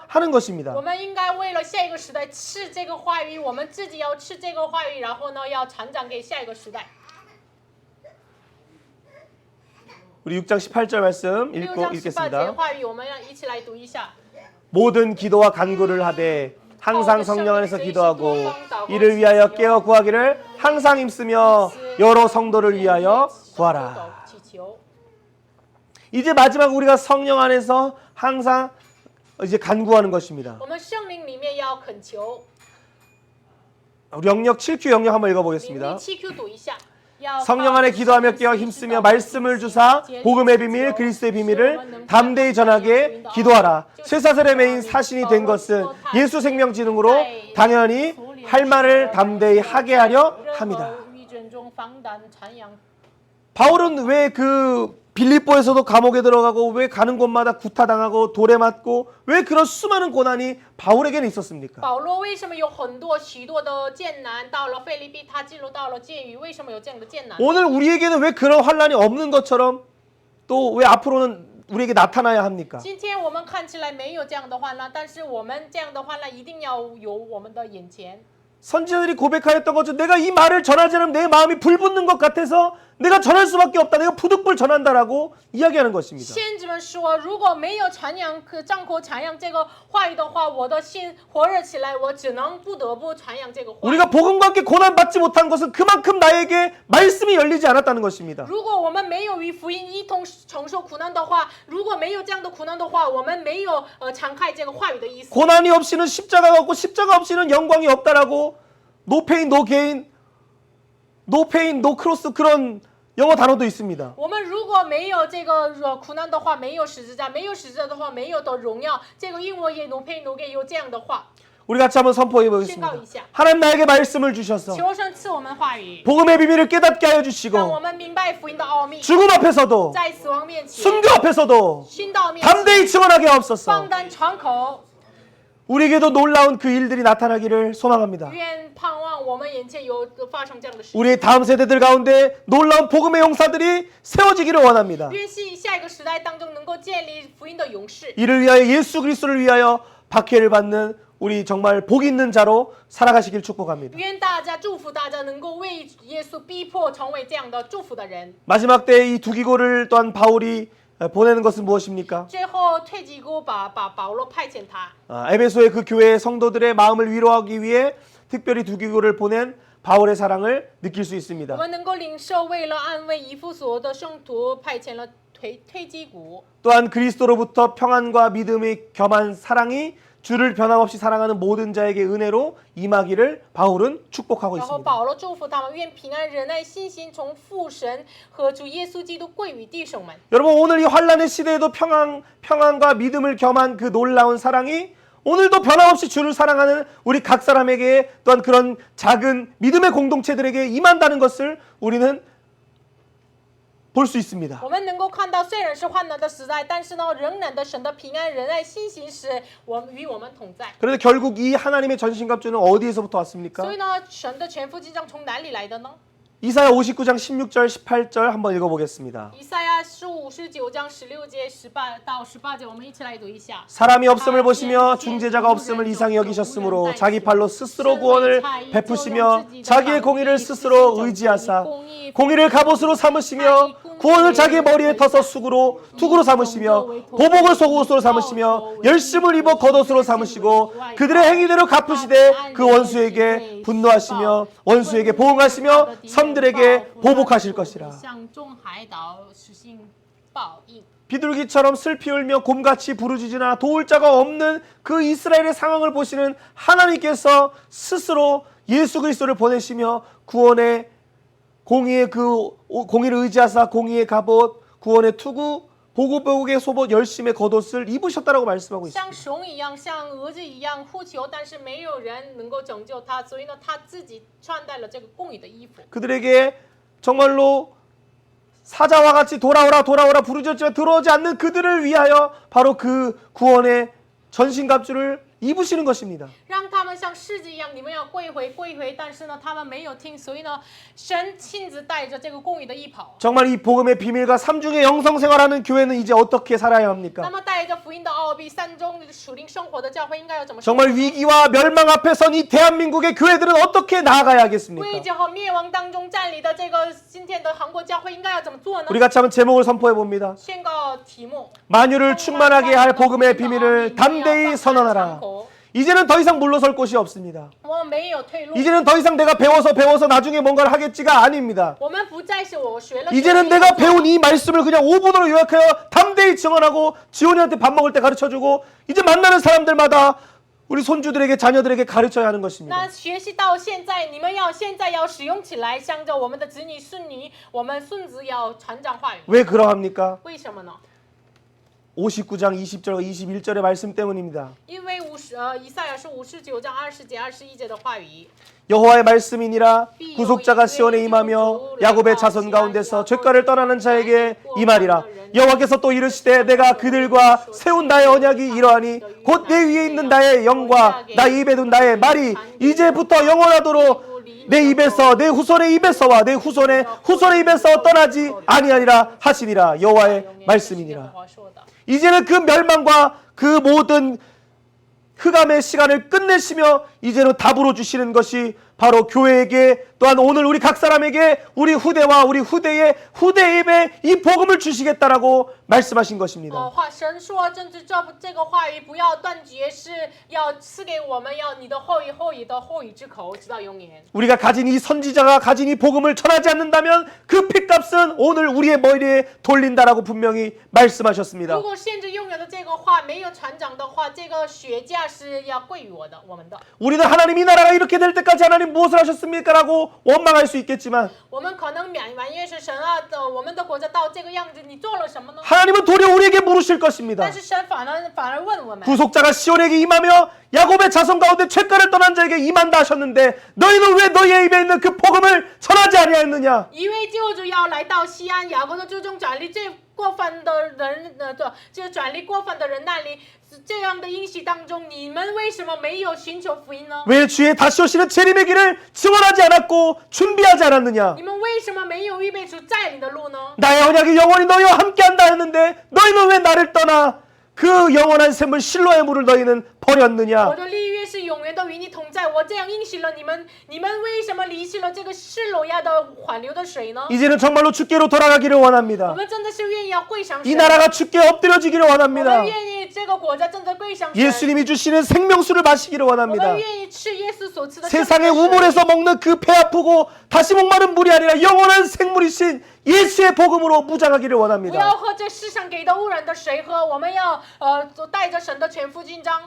하는 것입니다. 我们应该为了下一个时代吃这个话语，我们自己要吃这个话语，然后呢，要传讲给下一个时代。 우리 6장 18절 말씀 6章18节 읽겠습니다. 话语，我们一起来读一下。 모든 기도와 간구를 하되 항상 성령 안에서 기도하고 이를 위하여 깨어 구하기를 항상 힘쓰며 여러 성도를 위하여 구하라. 祈求。 이제 마지막 우리가 성령 안에서 항상 이제 간구하는 것입니다. 我们圣灵里面要恳求。 우리 영역 7Q 영역 한번 灵力 읽어보겠습니다. 7Q 读一下。 성령 안에 기도하며 깨어 힘쓰며 말씀을 주사 복음의 비밀 그리스도의 비밀을 담대히 전하게 기도하라. 쇠사슬의 메인 사신이 된 것은 예수 생명 지능으로 당연히 할 말을 담대히 하게 하려 합니다. 바울은 왜 그 빌립보에서도 감옥에 들어가고 왜 가는 곳마다 구타당하고 돌에 맞고 왜 그런 수많은 고난이 바울에게는 있었습니까? 保罗为什么有许多的艰难？到了腓立比，他进入到了监狱，为什么有这样的艰难？ 오늘 우리에게는 왜 그런 환란이 없는 것처럼 또 왜 앞으로는 우리에게 나타나야 합니까? 今天我们看起来没有这样的患难，但是我们这样的患难一定要有我们的眼前。 선지자들이 고백하였던 것처럼 내가 이 말을 전하지 않으면 내 마음이 불붙는 것 같아서 내가 전할 수밖에 없다. 내가 부득불 전한다라고 이야기하는 것입니다. 先知们说，如果没有传扬张口传扬这个话语的话，我的心火热起来，我只能不得不传扬这个话语。 우리가 복음과 함께 고난받지 못한 것은 그만큼 나에게 말씀이 열리지 않았다는 것입니다. 如果我们没有与福音一同承受苦难的话，如果没有这样的苦难的话，我们没有敞开这个话语的意思。 고난이 없이는 십자가가 없고 십자가 없이는 영광이 없다라고 no pain no gain, no pain no cross 그런 영어 단어도 있습니다. 我们如果没有这个苦难的话，没有十字架，没有十字架的话，没有的荣耀。这个英文也 no pain no gain 有这样的话。 우리 같이 한번 선포해 보겠습니다. 하나님 나에게 말씀을 주셔서 求神赐我们话语， 복음의 비밀을 깨닫게 하여 让我 주시고 们明白福音的奥秘， 죽음 앞에서도 在死亡面前、 순교 앞에서도 殉道面前 담대히 증언하게 放 하옵소서. 胆传口。 우리에게도 놀라운 그 일들이 나타나기를 소망합니다. 愿盼望我们眼前有发生这样的事。 우리의 다음 세대들 가운데 놀라운 복음의 용사들이 세워지기를 원합니다. 愿下一个时代当中能够建立福音的勇士。 이를 위하여 예수 그리스도를 위하여 박해를 받는 우리 정말 복 있는 자로 살아가시길 축복합니다. 愿大家祝福大家能够为耶稣逼迫成为这样的祝福的人。 마지막 때에 이 두기고를 또한 바울이 보내는 것은 무엇입니까? 最后退基姑把保罗派遣他， 에베소의 그 교회의 성도들의 마음을 위로하기 위해 특별히 두기고를 보낸 바울의 사랑을 느낄 수 我 있습니다. 们能够领受为了安慰以弗所的圣徒派遣了推基姑。 또한 그리스도로부터 평안과 믿음의 겸한 사랑이 주를 변함없이 사랑하는 모든 자에게 은혜로 임하기를 바울은 축복하고 然后 있습니다. 保罗祝福他们，愿平安、忍耐、信心从父神和主耶稣基督归于弟兄们。 여러분 오늘 이 환란의 시대에도 평안과 믿음을 겸한 그 놀라운 사랑이 오늘도 변함없이 주를 사랑하는 우리 각 사람에게 또한 그런 작은 믿음의 공동체들에게 임한다는 것을 우리는 볼 수 있습니다. 我们能够看到，虽然是患难的时代，但是呢，仍然的神的平安、仁爱、信心是与我们同在。 그런데 결국 이 하나님의 전신갑주는 어디에서부터 왔습니까? 所以呢，神的全副金章从哪里来的呢？ 이사야 59장 16절 18절 한번 읽어보겠습니다. 以赛亚书59章16节18到18节，我们一起来读一下。 사람이 없음을 보시며 중재자가 없음을 이상히 여기셨으므로 자기 팔로 스스로 구원을 베푸시며 자기의 공의를 스스로 의지하사 공의를 갑옷으로 삼으시며 구원을 자기의 머리에 터서 투구로 삼으시며 보복을 속옷으로 삼으시며 열심을 입어 겉옷으로 삼으시고 그들의 행위대로 갚으시되 그 원수에게 분노하시며 원수에게 보응하시며 섬들에게 보복하실 것이라. 向众海岛实行报应。 비둘기처럼 슬피 울며 곰같이 부르짖으나 도울 자가 없는 그 이스라엘의 상황을 보시는 하나님께서 스스로 예수 그리스도를 보내시며 구원의 공의의 공의를 의지하사 공의의 갑옷, 구원의 투구, 보복의 속옷, 열심의 겉옷을 입으셨다라고 말씀하고 像 있습니다. 熊一样，像蛾子一样呼求，但是没有人能够拯救他，所以呢，他自己穿戴了这个公义的衣服。 그들에게 정말로 사자와 같이 돌아오라 부르짖었지만 들어오지 않는 그들을 위하여 바로 그 구원의 전신갑주를 입으시는 것입니다. 让他们像狮子一样，你们要归回，但是呢，他们没有听，所以呢，神亲自带着这个公义的衣袍。 정말 이 복음의 비밀과 삼중의 영성 생활하는 교회는 이제 어떻게 살아야 那 합니까? 么带着福音的奥秘，三中属灵生活的教会应该要怎么生活？ 정말 위기와 멸망 앞에 선 이 대한민국의 교회들은 어떻게 나아가야 危 하겠습니까? 机和灭亡当中站立的这个今天的韩国教会应该要怎么做呢？ 우리 같이 한번 제목을 선포해 봅니다. 宣告题目： 만유를 충만하게 할 복음의 비밀을 담대히 선언하라. 이제는 더 이상 물러설 곳이 없습니다. 我们没有退路， 이제는 더 이상 내가 배워서 나중에 뭔가를 하겠지가 아닙니다. 我们不再是我学了， 이제는 내가 배운 이 말씀을 그냥 5분으로 요약하여 담대히 증언하고 지원이한테 밥 먹을 때 가르쳐주고 이제 만나는 사람들마다 우리 손주들에게 자녀들에게 가르쳐야 하는 것입니다. 那学习到现在，你们现在要使用起来，向着我们的子女、孙女，我们孙子要传讲话语。 왜 그러합니까? 为什么呢？ 59장 20절과 21절의 말씀 때문입니다. 因为以赛亚书59章20节、21节的话语。 여호와의 말씀이니라 구속자가 시온에 임하며 야곱의 자손 가운데서 죄가를 떠나는 자에게 임하리라. 여호와께서 또 이르시되 내가 그들과 세운 나의 언약이 이러하니 곧 내 위에 있는 나의 영과 나 입에 둔 나의 말이 이제부터 영원하도록 내 입에서 내 후손의 입에서와 내 후손의 입에서 떠나지 아니하리라 하시니라. 여호와의 말씀이니라. 이제는 그 멸망과 그 모든 흑암의 시간을 끝내시며 이제는 답으로 주시는 것이 바로 교회에게 또한 오늘 우리 각 사람에게 우리 후대와 우리 후대의 후대입에 이 복음을 주시겠다라고 말씀하신 것입니다. 神说这个话语不要断绝，是要赐给我们，要你的后裔后裔的后裔之口，直到永远。 우리가 가진 이 선지자가 가진 이 복음을 전하지 않는다면 그 핏값은 오늘 우리의 머리에 돌린다라고 분명히 말씀하셨습니다. 如果限制拥有的这个话没有船长的话，这个血价是要归于我们的。 우리는 하나님 이 나라가 이렇게 될 때까지 하나님 무엇을 하셨습니까? 라고 원망할 수 있겠지만 我们可能埋怨是神啊，我们的国家到这个样子，你做了什么呢？ 하나님은 도리어 우리에게 물으실 것입니다. 但是神反而问我们， 구속자가 시온에게 임하며 야곱의 자손 가운데 죄가를 떠난 자에게 임한다 하셨는데 너희는 왜 너희의 입에 있는 그 복음을 전하지 아니하였느냐? 一位救主要来到西安，雅各的最终转离最过分的人，就是转离过分的人那里。 这样的应许当中，你们为什么没有寻求福音呢？ 왜 주의 다시 오시는 재림의 길을 증언하지 않았고 준비하지 않았느냐? 你们为什么没有预备出再临的路呢？ 나의 언약이 영원히 너희와 함께한다 했는데 너희는 왜 나를 떠나 그 영원한 샘물 실로의 물을 너희는 버렸느냐? 我的立约是永远都与你同在，我这样应许了你们，你们为什么离弃了这个示罗亚的缓流的水呢？ 이제는 정말로 주께로 돌아가기를 我 원합니다. 们真的是愿意要跪上 이 神， 나라가 주께 엎드려지기를 我 원합니다. 们愿意这个国家真的跪上神， 예수님이 주시는 생명수를 마시기를 我 원합니다. 们愿意吃耶稣所赐的生命 세상의 水 우물에서 먹는 그 배 아프고 다시 목마른 물이 아니라 영원한 생물이신 예수의 복음으로 무장하기를 不要 원합니다. 喝这世上给的污染的水喝，我们要带着神的全副军章，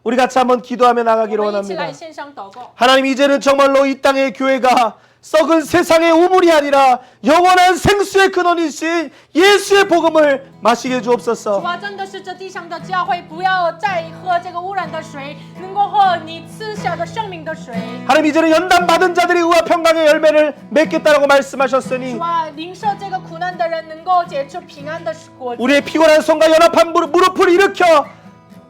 우리 같이 한번 기도하며 我 나가기를 们一起来 원합니다. 献上祷告。 하나님 이제는 정말로 이 땅의 교회가 썩은 세상의 우물이 아니라 영원한 생수의 근원이신 예수의 복음을 마시게 主 주옵소서. 啊，真的是这地上的教会，不要再喝这个污染的水，能够喝你赐下的生命的水。 하나님 이제는 연단 받은 자들이 의와 평강의 열매를 맺겠다라고 말씀하셨으니 主啊，领受这个苦难的人能够结出平安的果子。 우리의 피곤한 손과 연합한 무릎을 일으켜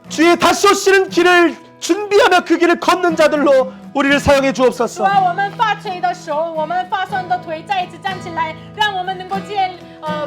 주의 다시 오시는 길을 준비하며 그 길을 걷는 자들로 우리를 사용해 主 주옵소서. 啊，我们发垂的手，我们发酸的腿，再一次站起来，让我们能够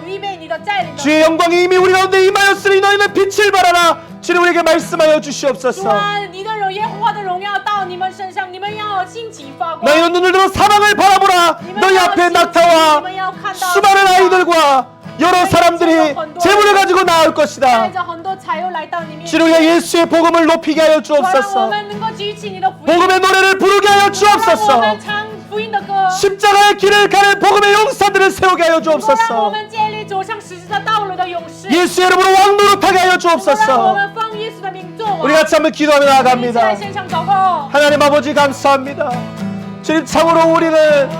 预备你的再临的。 주의 영광이 이미 우리 가운데 임하였으니 너희는 빛을 발하라. 주님 우리에게 말씀하여 主 주시옵소서. 啊，你的耶和华的荣耀到你们身上，你们要兴起发光。 너희는 눈을 들어 사방을 바라보라. 你们 너희 要 앞에 兴起，你 낙타와 们要看到 수많은 아이들과 여러 사람들이 재물을 가지고 나올 带 것이다. 着很多财物来到你面前。 주님의 예수의 복음을 높이게 하여 主啊，让我 주옵소서. 们能够举起你的福音， 복음의 노래를 부르게 하여 让我 주옵소서. 们唱福音的歌， 십자가의 길을 가는 복음의 용사들을 세우게 하여 能够让我 주옵소서. 们建立走上十字架道路的勇士， 예수의 이름으로 왕노릇하게 하여 能够让我 주옵소서. 们奉耶稣的名做王。 우리 같이 한번 기도하며 一起来 나아갑니다. 献上祷告。 하나님 아버지 감사합니다. 주님 참으로 우리는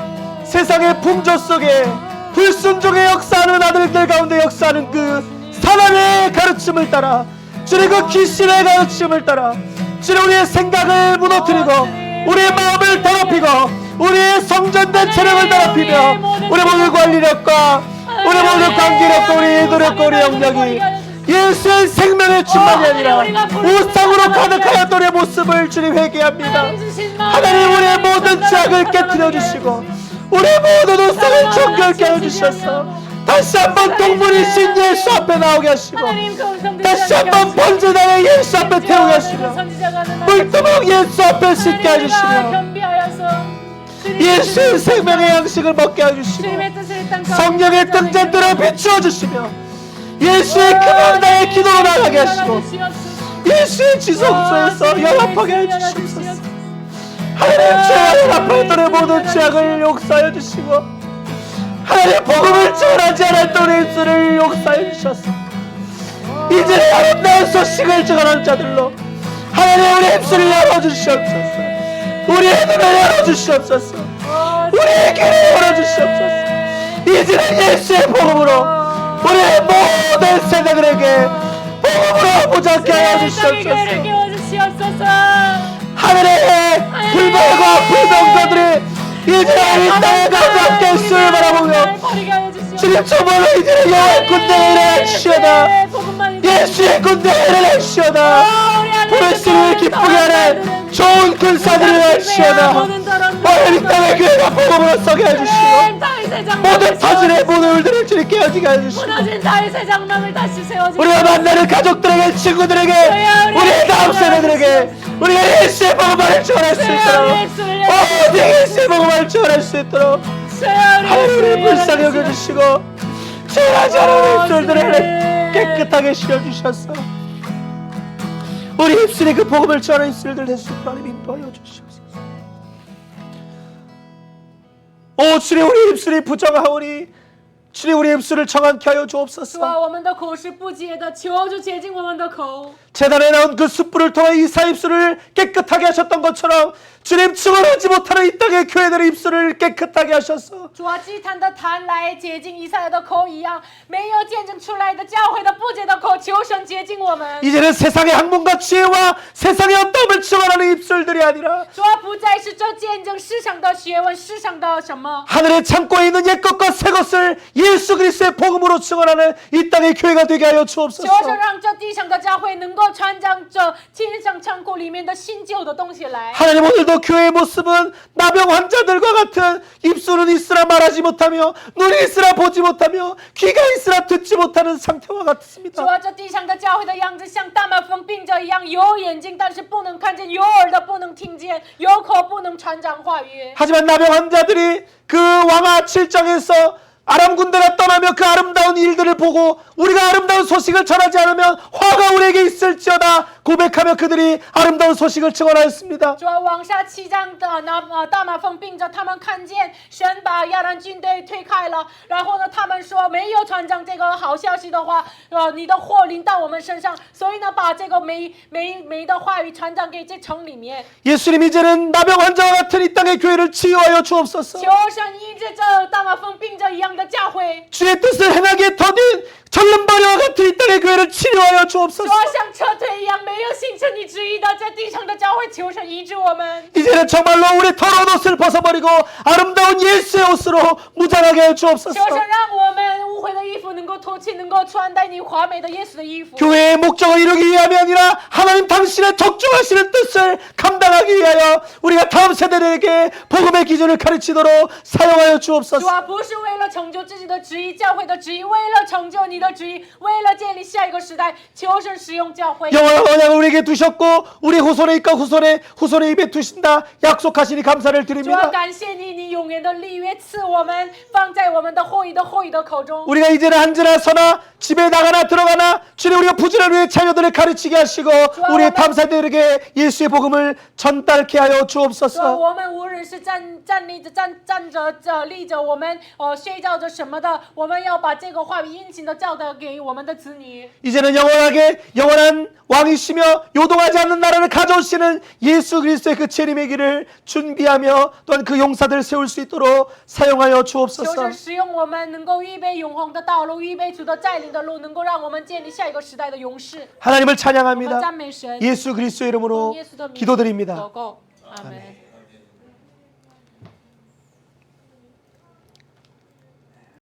세상의 풍조 속에 불순종의 역사하는 아들들 가운데 역사하는 그 사랑의 가르침을 따라 주님 그 귀신의 가르침을 따라 주님 우리의 생각을 무너뜨리고 우리의 마음을 더럽히고 우리의 성전된 체력을 더럽히며 우리 모든 관리력과 우리 모든 관계력과 우리의 노력과 우리의 영역이 예수의 생명의 충만이 아니라 우상으로 가득하였던 우리의 모습을 주님 회개합니다. 하나님 우리의 모든 죄악을 깨뜨려 주시고 우리의 모든 우상을 정결케 해주셔서 다시 한번 동물이신 예수 앞에 나오게 하시고 다시 한번 번제단의 예수 앞에 태우게 하시며 물두멍 예수 앞에 씻게 해주시며 예수의 생명의 양식을 먹게 해주시고 성령의 등잔대로 비추어 주시며 예수의 그 나의 기도로 나가게 하시고 예수의 지성소에서 연합하게 해주시옵소서. 하나님 죄와 연합했던 우리 모든 죄악을 용서해 주시고 하나님 복음을 전하지 않았던 우리 입술을 용서해 주셔서 이제 아름다운 소식을 전하는 자들로 하나님 우리 입술을 열어주시옵소서. 우리의 눈을 열어주시옵소서. 우리의 귀를 열어주시옵소서. 이제는 예수의 복음으로 우리의 모든 세대들에게 복음으로 무장케 하여 주시옵소서. 하늘의 불멸과 불명자들이 이제 이 땅에 가깝게 예수를 바라보며 주님 저번에 이제 여호와의 군대에 일어나시오다. 예수의 군대에 일어나시오다. 보혜스를 기쁘게 하는 좋은 군사들이 일어나시오다. 오늘 하나님 이 땅의 교회가 복음으로 서게 해주시고 大새 장막을 모든 터질의 문을 주님 깨어지게 해주시고 무너진 다윗의 장막을 다시 세워주시고 우리가 만나는 가족들에게 친구들에게 우리의 다음 세대들에게 우리가 예수의 복음을 전할 수 있도록 모든 예수의 복음을 전할 수 있도록 하나님을 불쌍히 여겨주시고 죄하지 않은 입술들을 깨끗하게 씌워주셔서 우리 입술이 그 복음을 전하는 입술들 될 수 있도록 하나님 인도하여 주시옵소서. 오 주님 우리 입술이 부정하오니 주님 우리 입술을 정확히 하여 主啊， 주옵소서. 我们的口是不洁的，求主洁净我们的口。 재단에 나온 그 숯불을 통해 이사 입술을 깨끗하게 하셨던 것처럼 주님 증언하지 못하는 이 땅의 교회들의 입술을 깨끗하게 하셔서 主啊，祭坛的坛来洁净以赛亚的口一样，没有见证出来的教会的不洁的口，求神洁净我们。 이제는 세상의 학문과 지혜와 세상의 어떠함을 증언하는 입술들이 아니라 主啊，不再是这见证世上的学问，世上的什么。 하늘의 창고에 있는 옛것과 새것을 예수 그리스도의 복음으로 증언하는 이 땅의 교회가 되게 하여 求 주옵소서. 神让这地上的教会能够传讲这天上仓库里面的新旧的东西来。 하나님 오늘도 교회의 모습은 나병 환자들과 같은 입술은 있으나 말하지 못하며 눈이 있으나 보지 못하며 귀가 있으나 듣지 못하는 상태와 主 같습니다. 啊，这地上的教会的样子像大麻风病者一样，有眼睛但是不能看见，有耳的不能听见，有口不能传讲话语。 하지만 나병 환자들이 그 왕하 7장에서 아람 군대가 떠나며 그 아름다운 일들을 보고 우리가 아름다운 소식을 전하지 않으면 화가 우리에게 있을지어다 고백하며 그들이 아름다운 소식을 증언하였습니다. 主啊，往下7章的大麻风病者，他们看见神把亚兰军队推开了，然后呢，他们说没有传讲这个好消息的话，你的祸临到我们身上，所以呢，把这个没的话语传讲给这城里面。 예수님 이제는 나병 환자와 같은 이 땅의 교회를 치유하여 주옵소서. 求神医治这大麻风病者一样的教会。 주의 뜻을 행하기에 더딘 절름발이와 같은 이 땅의 교회를 치료하여 主 주옵소서. 啊，像撤退一样没有形成你旨意的在地上的教会，求神医治我们。 이제는 정말로 우리 더러운 옷을 벗어버리고 아름다운 예수의 옷으로 무장하게 하여 求 주옵소서. 神让我们污秽的衣服能够脱去，能够穿戴你华美的耶稣的衣服。 교회의 목적을 이루기 위함이 아니라 하나님 당신의 적중하시는 뜻을 감당하기 위하여 우리가 다음 세대들에게 복음의 기준을 가르치도록 사용하여 主 주옵소서. 啊，不是为了成就自己的旨意，教会的旨意，为了成就你的旨意，为了建立下一个时代，求神使用教会。 영원한 언약을 우리에게 두셨고 우리 후손의 입과 후손의 입에 두신다 약속하시니 감사를 主啊， 드립니다. 感谢你，你永远的立约赐我们，放在我们的后裔的口中。 우리가 이제는 앉으나 서나 집에 나가나 들어가나 주님 우리가 부지런히 우리의 자녀들을 가르치게 하시고 우리의 다음 세대들에게 예수의 복음을 전달케 하여 主啊， 주옵소서. 我们无论是站立着、站着、立着，我们睡觉着什么的，我们要把这个话语殷勤的教导给我们的子女。 이제는 영원한 왕이시며 요동하지 않는 나라를 가져오시는 예수 그리스도의 그 재림의 길을 준비하며 또한 그 용사들을 세울 수 있도록 사용하여 求 주옵소서. 神使用我们，能够预备永恒的道路，预备主的带领的路，能够让我们建立下一个时代的勇士。 하나님을 我们 찬양합니다. 赞美神， 예수 그리스도의 이름으로 耶稣的名 기도드립니다. 祷告，阿门。